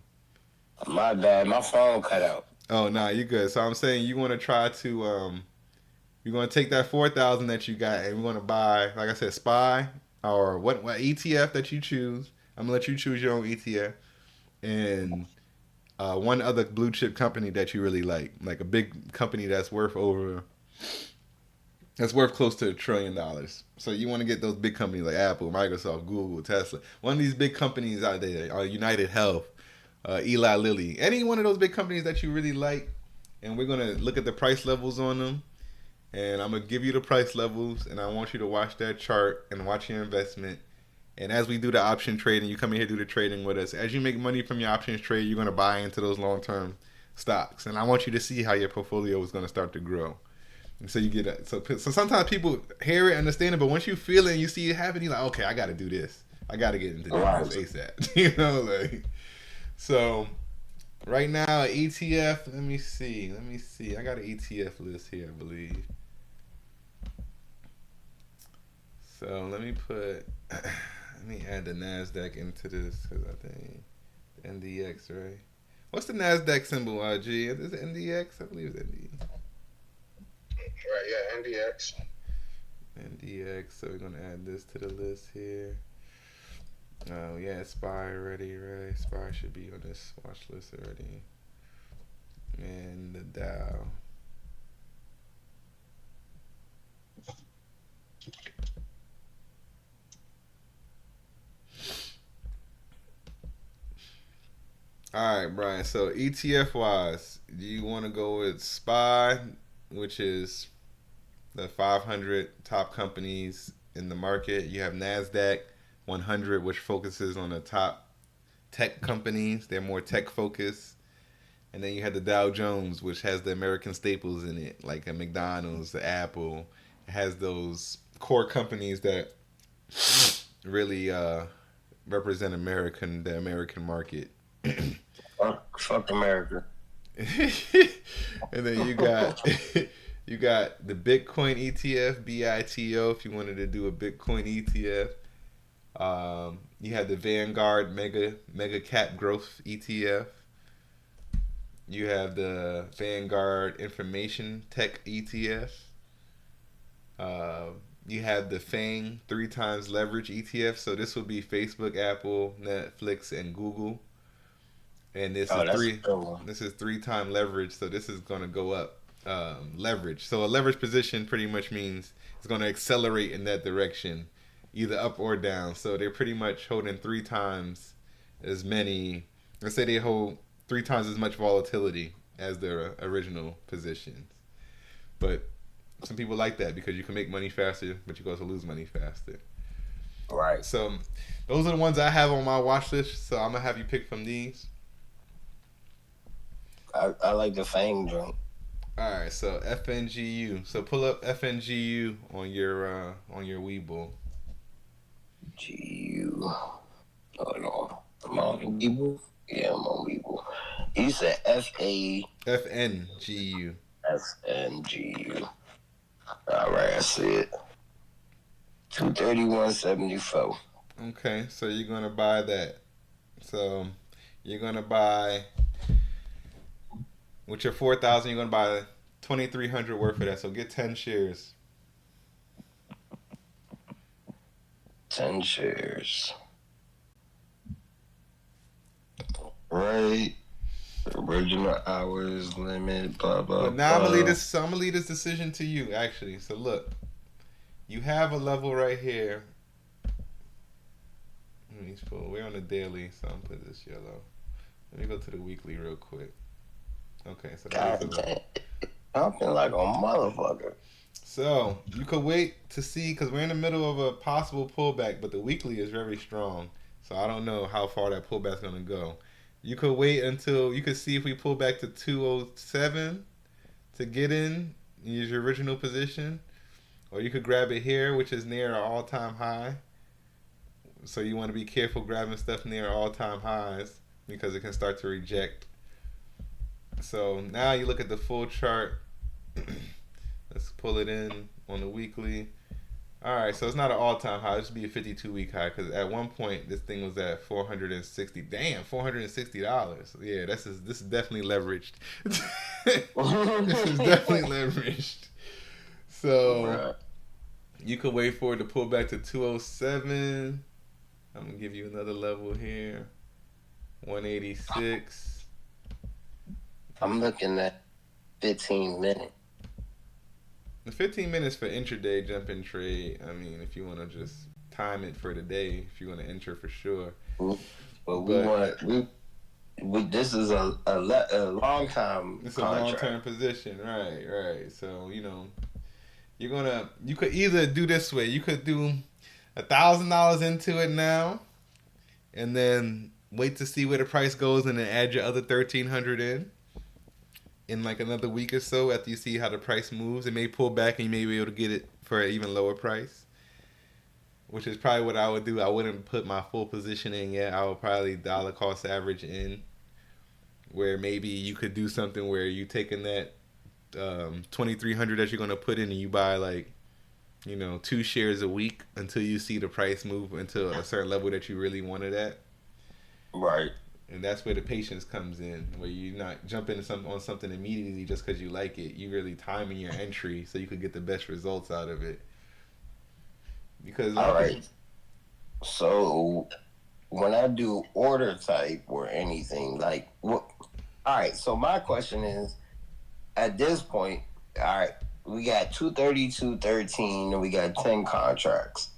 [SPEAKER 2] My bad. My phone cut out.
[SPEAKER 1] Oh, nah, you're good. So I'm saying you want to try to, you're going to take that 4,000 that you got and we're going to buy, like I said, SPY or what ETF that you choose. I'm going to let you choose your own ETF. And one other blue chip company that you really like a big company that's worth close to $1 trillion. So you want to get those big companies like Apple, Microsoft, Google, Tesla. One of these big companies out there are United Health, Eli Lilly, any one of those big companies that you really like. And we're going to look at the price levels on them. And I'm going to give you the price levels. And I want you to watch that chart and watch your investment. And as we do the option trading, you come in here do the trading with us. As you make money from your options trade, you're going to buy into those long-term stocks. And I want you to see how your portfolio is going to start to grow. And so you get it. So sometimes people hear it, understand it, but once you feel it and you see it happen, you're like, okay, I got to do this. I got to get into this ASAP. You know, like. So right now, ETF. Let me see. I got an ETF list here, I believe. So let me add the NASDAQ into this because I think NDX, right? What's the NASDAQ symbol, G? Is it NDX? I believe it's ND.
[SPEAKER 3] Right, yeah, NDX.
[SPEAKER 1] NDX. So we're going to add this to the list here. Oh, yeah, SPY already, right? SPY should be on this watch list already. And the Dow. All right, Brian. So ETF wise, do you want to go with SPY, which is the 500 top companies in the market? You have NASDAQ 100, which focuses on the top tech companies. They're more tech focused. And then you have the Dow Jones, which has the American staples in it, like a McDonald's, the Apple. It has those core companies that really represent the American market.
[SPEAKER 2] Fuck America.
[SPEAKER 1] And then you got the Bitcoin ETF, BITO, if you wanted to do a Bitcoin ETF. You have the Vanguard Mega Cap Growth ETF. You have the Vanguard Information Tech ETF. You have the FANG 3 times leverage ETF. So this would be Facebook, Apple, Netflix, and Google. And this is 3 time leverage. So this is going to go up leverage. So a leverage position pretty much means it's going to accelerate in that direction, either up or down. So they're pretty much holding 3 times as many. Let's say they hold 3 times as much volatility as their original positions. But some people like that because you can make money faster, but you can also lose money faster.
[SPEAKER 2] Right.
[SPEAKER 1] So those are the ones I have on my watch list. So I'm gonna have you pick from these.
[SPEAKER 2] I like the FANG joint.
[SPEAKER 1] All right. So FNGU. So pull up FNGU on your Webull.
[SPEAKER 2] GU. Oh no. I'm on Webull. Yeah, I'm on Webull. You said
[SPEAKER 1] FNGU.
[SPEAKER 2] FNGU. All right, I see it. 231.74.
[SPEAKER 1] Okay, so you're gonna buy that. So you're gonna buy with your 4,000. You're gonna buy 2,300 worth of that. So get 10 shares.
[SPEAKER 2] 10 shares. Right. Original hours limit. Blah blah.
[SPEAKER 1] But now
[SPEAKER 2] blah.
[SPEAKER 1] I'm gonna leave this decision to you. Actually, so look, you have a level right here. We're on the daily, so I'm gonna put this yellow. Let me go to the weekly real quick. Okay, so
[SPEAKER 2] God damn. I'm feeling like a motherfucker.
[SPEAKER 1] So you could wait to see because we're in the middle of a possible pullback, but the weekly is very strong. So I don't know how far that pullback's gonna go. You could wait until you could see if we pull back to 207 to get in, use your original position, or you could grab it here, which is near our all-time high. So you want to be careful grabbing stuff near all-time highs because it can start to reject. So now you look at the full chart. Let's pull it in on the weekly. All right, so it's not an all-time high. It should be a 52-week high because at one point this thing was at $460. Damn, $460. Yeah, this is definitely leveraged. This is definitely leveraged. So you could wait for it to pull back to 207. I'm gonna give you another level here. 186.
[SPEAKER 2] I'm looking at 15 minutes.
[SPEAKER 1] The 15 minutes for intraday jump in trade. I mean, if you want to just time it for the day, if you want to enter for sure.
[SPEAKER 2] But this is a long time.
[SPEAKER 1] It's a long term position, right. So you could either do this way. You could do $1,000 into it now, and then wait to see where the price goes, and then add your other 1,300 in like another week or so after you see how the price moves. It may pull back and you may be able to get it for an even lower price, which is probably what I would do. I wouldn't put my full position in yet. I would probably dollar cost average in, where maybe you could do something where you taking that 2,300 that you're going to put in and you buy like 2 shares a week until you see the price move into a certain level that you really wanted at.
[SPEAKER 2] Right.
[SPEAKER 1] And that's where the patience comes in, where you're not jumping on something immediately just because you like it. You really timing your entry so you could get the best results out of it. Because
[SPEAKER 2] all right. So when I do order type or anything, like what? All right. So my question is, at this point, all right, we got 232.13 and we got 10 contracts.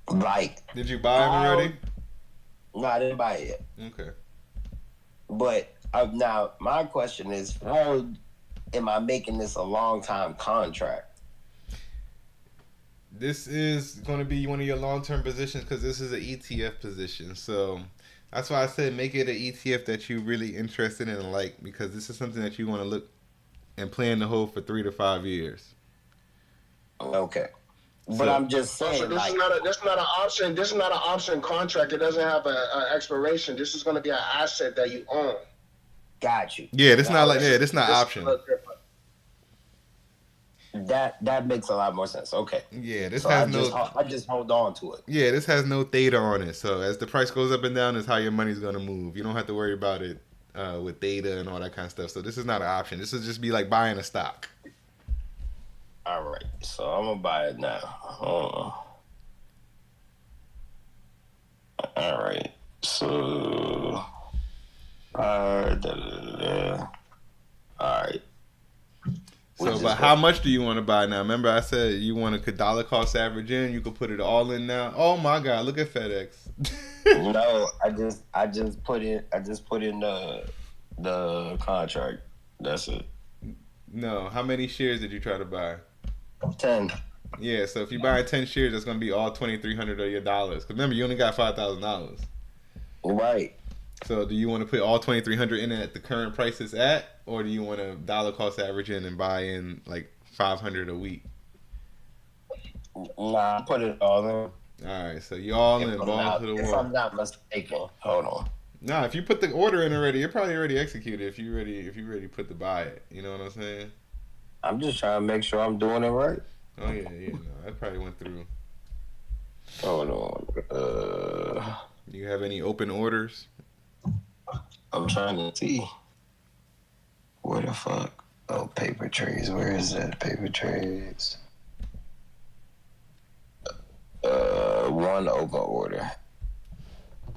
[SPEAKER 2] Like,
[SPEAKER 1] did you buy them already?
[SPEAKER 2] No, I didn't buy it yet.
[SPEAKER 1] Okay.
[SPEAKER 2] But now my question is, how am I making this a long time contract?
[SPEAKER 1] This is going to be one of your long-term positions because this is an ETF position. So that's why I said make it an ETF that you're really interested in and like, because this is something that you want to look and plan to hold for 3 to 5 years.
[SPEAKER 2] Okay. But I'm just saying,
[SPEAKER 3] so this is not an option. This is not an option contract. It doesn't have an expiration. This is going to be an asset that you own.
[SPEAKER 2] Got you.
[SPEAKER 1] Yeah, this not like this not option.
[SPEAKER 2] That makes a lot more sense. Okay.
[SPEAKER 1] Yeah, this has
[SPEAKER 2] I just hold on to it.
[SPEAKER 1] Yeah, this has no theta on it. So as the price goes up and down, is how your money's gonna move. You don't have to worry about it with theta and all that kind of stuff. So this is not an option. This is just be like buying a stock.
[SPEAKER 2] All right, so I'm gonna buy it now. All right, so all right.
[SPEAKER 1] So, but how much do you want to buy now? Remember, I said you want to dollar cost average in. You could put it all in now. Oh my God, look at FedEx.
[SPEAKER 2] No, I just put in the contract. That's it.
[SPEAKER 1] No, how many shares did you try to buy?
[SPEAKER 2] 10.
[SPEAKER 1] Yeah, so if you buy 10 shares, that's gonna be all $2,300 of your dollars. Cause remember, you only got $5,000.
[SPEAKER 2] Right.
[SPEAKER 1] So do you want to put all $2,300 in at the current price it's at, or do you want to dollar cost average in and buy in like $500 a week?
[SPEAKER 2] Nah, put it all in.
[SPEAKER 1] All right, so you all in, ball to the wall.
[SPEAKER 2] If I'm not mistaken, hold on.
[SPEAKER 1] Nah, if you put the order in already, you're probably already executed. If you ready put to buy it, you know what I'm saying?
[SPEAKER 2] I'm just trying to make sure I'm doing it right.
[SPEAKER 1] Oh yeah, no, that probably went through.
[SPEAKER 2] Hold on.
[SPEAKER 1] Do you have any open orders?
[SPEAKER 2] I'm trying to see. Where the fuck? Oh, paper trades. Where is that? Paper trades. One open order.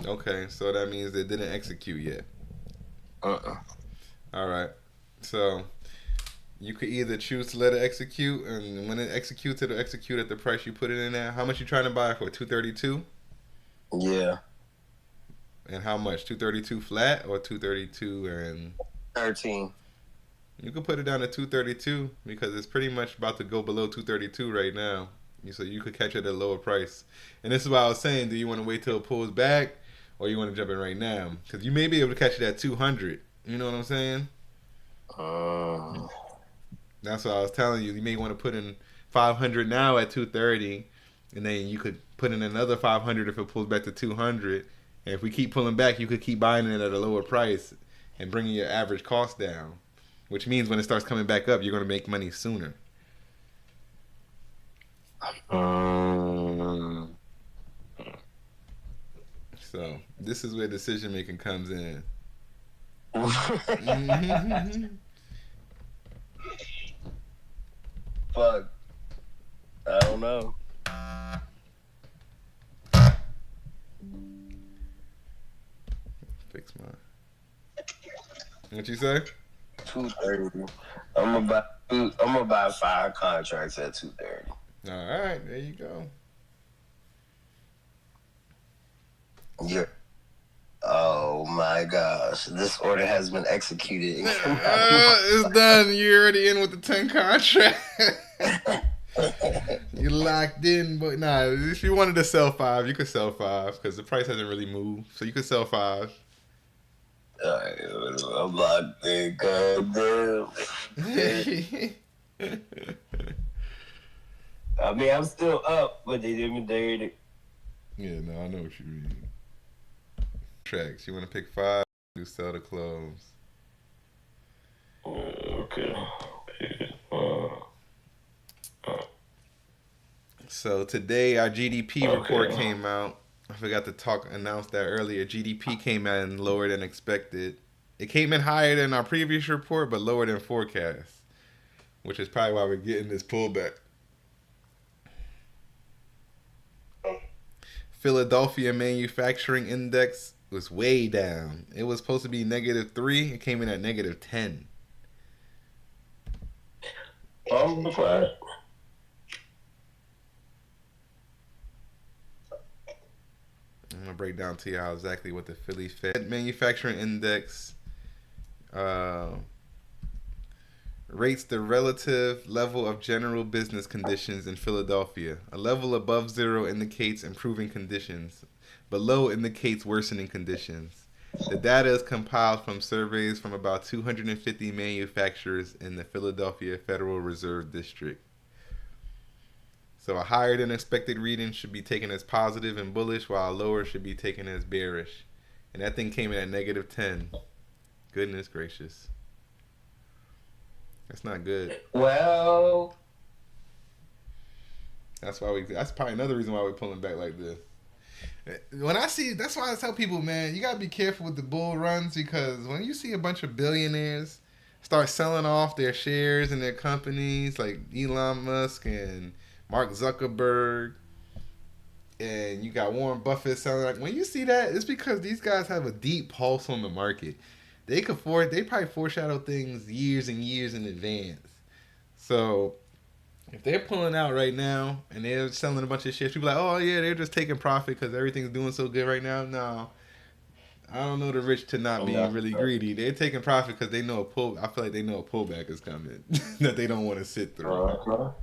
[SPEAKER 1] Okay, so that means it didn't execute yet.
[SPEAKER 2] Uh-uh.
[SPEAKER 1] All right. So you could either choose to let it execute, and when it executes, it'll execute at the price you put it in there. How much you trying to buy for? 232?
[SPEAKER 2] Yeah.
[SPEAKER 1] And how much? 232 flat or 232 and
[SPEAKER 2] 13?
[SPEAKER 1] You could put it down to 232 because it's pretty much about to go below 232 right now. So you could catch it at a lower price. And this is why I was saying, do you want to wait till it pulls back or you want to jump in right now? Because you may be able to catch it at 200. You know what I'm saying? That's what I was telling you. You may want to put in 500 now at 230, and then you could put in another 500 if it pulls back to 200. And if we keep pulling back, you could keep buying it at a lower price and bringing your average cost down, which means when it starts coming back up, you're going to make money sooner. So this is where decision making comes in.
[SPEAKER 2] Fuck. I don't know.
[SPEAKER 1] Fix mine. What you say?
[SPEAKER 2] 230. I'm gonna buy 5 contracts at 230.
[SPEAKER 1] All right, there you go.
[SPEAKER 2] Yeah. Oh my gosh, this order has been executed.
[SPEAKER 1] It's done. You're already in with the 10 contract. You're locked in, but nah. If you wanted to sell 5, you could sell 5 because the price hasn't really moved, so you could sell 5.
[SPEAKER 2] I'm locked in, goddamn. I mean, I'm still up, but they didn't dirty.
[SPEAKER 1] Yeah, no, I know what you mean. Tracks. You want to pick 5? You sell the clothes.
[SPEAKER 2] Okay.
[SPEAKER 1] So today our GDP report came out, I forgot to announce that earlier. GDP came in lower than expected. It came in higher than our previous report, but lower than forecast, which is probably why we're getting this pullback. Philadelphia Manufacturing Index was way down. It was supposed to be -3. It came in at -10.
[SPEAKER 3] I'm glad.
[SPEAKER 1] I'm gonna break down to you how exactly what the Philly Fed Manufacturing Index rates the relative level of general business conditions in Philadelphia. A level above 0 indicates improving conditions. Below indicates worsening conditions. The data is compiled from surveys from about 250 manufacturers in the Philadelphia Federal Reserve District. So a higher than expected reading should be taken as positive and bullish, while a lower should be taken as bearish. And that thing came in at -10. Goodness gracious. That's not good.
[SPEAKER 2] Well,
[SPEAKER 1] That's probably another reason why we're pulling back like this. That's why I tell people, man, you gotta be careful with the bull runs, because when you see a bunch of billionaires start selling off their shares in their companies, like Elon Musk and Mark Zuckerberg, and you got Warren Buffett selling, like, when you see that, it's because these guys have a deep pulse on the market. They probably foreshadow things years and years in advance. So if they're pulling out right now and they're selling a bunch of shares, people are like, oh yeah, they're just taking profit because everything's doing so good right now. No, I don't know the rich to not be really greedy. They're taking profit because they know I feel like they know a pullback is coming that they don't want to sit through.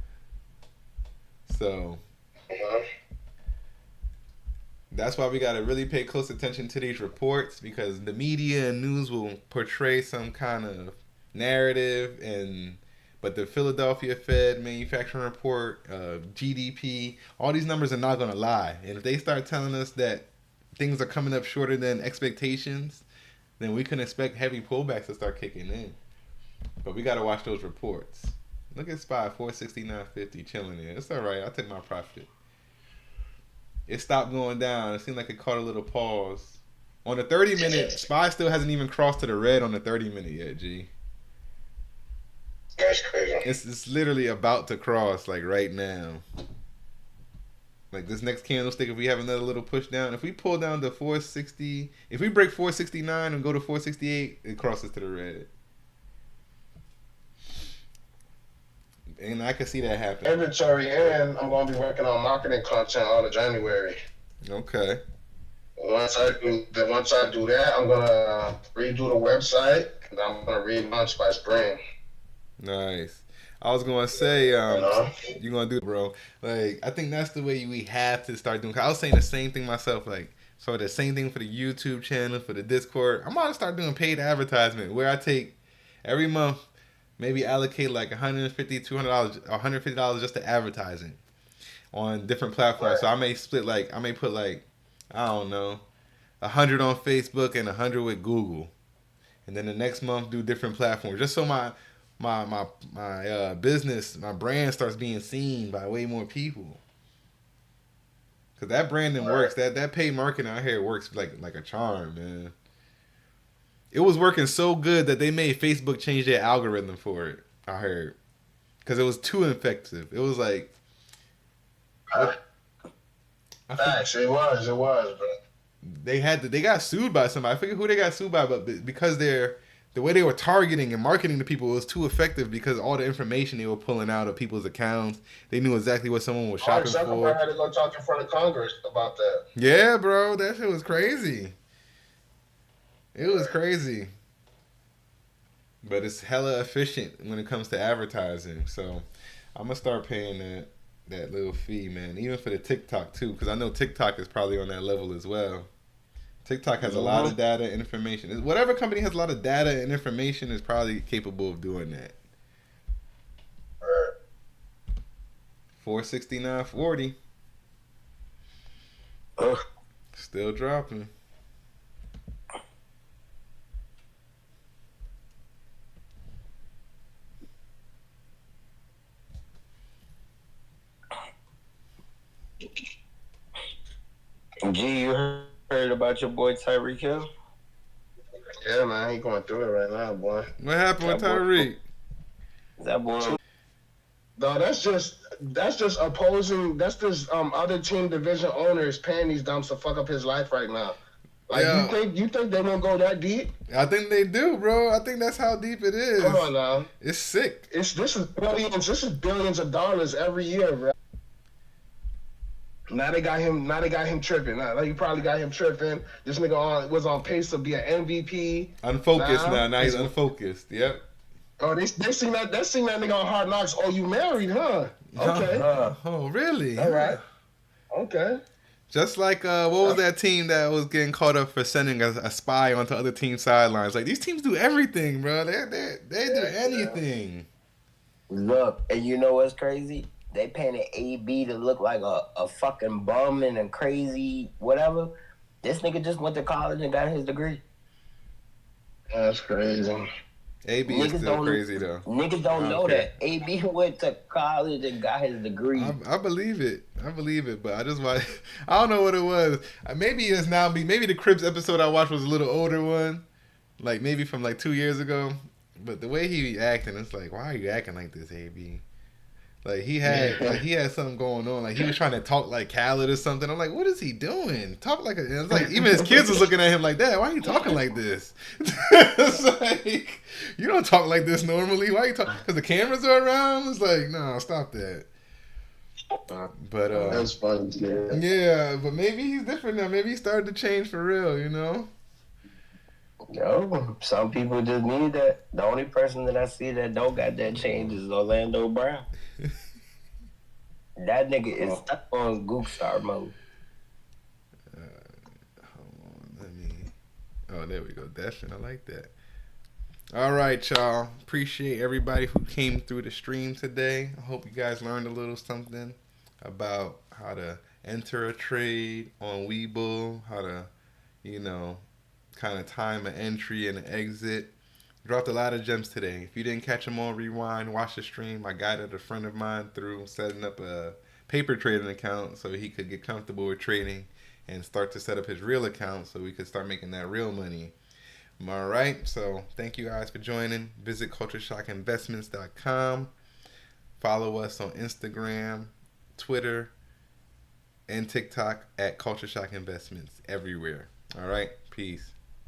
[SPEAKER 1] So that's why we got to really pay close attention to these reports, because the media and news will portray some kind of narrative, but the Philadelphia Fed manufacturing report, GDP, all these numbers are not going to lie. And if they start telling us that things are coming up shorter than expectations, then we can expect heavy pullbacks to start kicking in. But we got to watch those reports. Look at SPY, 469.50 chilling there. It's all right. I'll take my profit. It stopped going down. It seemed like it caught a little pause. On the 30-minute, SPY still hasn't even crossed to the red on the 30-minute yet, G.
[SPEAKER 3] That's crazy.
[SPEAKER 1] It's literally about to cross, like, right now. Like, this next candlestick, if we have another little push down, if we pull down to 460, if we break 469 and go to 468, it crosses to the red. And I can see that happening.
[SPEAKER 3] Inventory, and I'm going to be working on marketing content all of January.
[SPEAKER 1] Okay.
[SPEAKER 3] Once I do that, I'm going to redo the website, and I'm going to relaunch by spring.
[SPEAKER 1] Nice. I was going to say, you're going to do it, bro. Like, I think that's the way we have to start doing. 'Cause I was saying the same thing myself. Like, so the same thing for the YouTube channel, for the Discord. I'm about to start doing paid advertisement, where I take every month, maybe allocate like $150, $200, $150 just to advertising on different platforms. Right. So I may put like, I don't know, 100 on Facebook and 100 with Google, and then the next month do different platforms, just so my business, my brand starts being seen by way more people. Cause that branding works. That paid marketing out here works like a charm, man. It was working so good that they made Facebook change their algorithm for it, I heard. Because it was too effective. It was like...
[SPEAKER 3] Actually, it was, bro.
[SPEAKER 1] They got sued by somebody. I forget who they got sued by, but because the way they were targeting and marketing to people was too effective, because all the information they were pulling out of people's accounts, they knew exactly what someone was shopping for.
[SPEAKER 3] Zuckerberg had to go talk in front of Congress about that.
[SPEAKER 1] Yeah, bro. That shit was crazy. It was crazy. But it's hella efficient when it comes to advertising. So I'm going to start paying that little fee, man. Even for the TikTok, too. Because I know TikTok is probably on that level as well. TikTok has a lot of data and information. Whatever company has a lot of data and information is probably capable of doing that. 469.40. Still dropping.
[SPEAKER 2] G, you heard about your boy Tyreek Hill?
[SPEAKER 3] Yeah, man, he going through it right now, boy.
[SPEAKER 1] What happened with
[SPEAKER 2] That boy,
[SPEAKER 1] Tyreek?
[SPEAKER 2] that boy,
[SPEAKER 3] No, that's just opposing. That's just other team division owners paying these dumps to fuck up his life right now. Like
[SPEAKER 1] Yeah.
[SPEAKER 3] you think they won't go that deep?
[SPEAKER 1] I think they do, bro. I think that's how deep it is.
[SPEAKER 3] Come on now,
[SPEAKER 1] It's sick.
[SPEAKER 3] this is billions. This is billions of dollars every year, bro. Now they got him tripping. Now he probably got him tripping. This nigga was on pace to be an MVP.
[SPEAKER 1] Unfocused now. Now he's unfocused. Yep.
[SPEAKER 3] Oh, they seen that nigga on Hard Knocks. Oh, you married, huh? Okay.
[SPEAKER 1] Oh, really?
[SPEAKER 3] All right. Okay.
[SPEAKER 1] Just like what was that team that was getting caught up for sending a spy onto other team sidelines? Like these teams do everything, bro. They do anything.
[SPEAKER 2] look, and you know what's crazy? They painted AB to look like a fucking bum and a crazy whatever. This nigga just went to college and got his degree.
[SPEAKER 3] That's crazy.
[SPEAKER 1] AB is still crazy though.
[SPEAKER 2] Niggas don't know that. AB went to college and got his degree.
[SPEAKER 1] I believe it. But I don't know what it was. Maybe it's now. Maybe the Cribs episode I watched was a little older one, like maybe from like 2 years ago. But the way he acting, it's like, why are you acting like this, AB? Like he had something going on. Like he was trying to talk like Khaled or something. I'm like, what is he doing? Talk like it's like even his kids was looking at him like, Dad, why are you talking like this? It's like you don't talk like this normally. Why are you talking? Because the cameras are around. It's like, no, stop that. But
[SPEAKER 3] That's funny.
[SPEAKER 1] yeah, but maybe he's different now. Maybe he started to change for real. You know.
[SPEAKER 2] Yo, some people just need that. The only person that I see that don't got that change is Orlando Brown. That nigga is stuck on Gook Star mode.
[SPEAKER 1] Hold on, oh, there we go. Destin, I like that. All right, y'all. Appreciate everybody who came through the stream today. I hope you guys learned a little something about how to enter a trade on Webull, how to, kind of time an entry and an exit. Dropped a lot of gems today. If you didn't catch them on Rewind, watch the stream. I guided a friend of mine through setting up a paper trading account so he could get comfortable with trading and start to set up his real account so we could start making that real money. All right, so thank you guys for joining. Visit CULTURESHOCKINVESTMENTS.com. Follow us on Instagram, Twitter, and TikTok at Culture Shock Investments everywhere. All right, peace.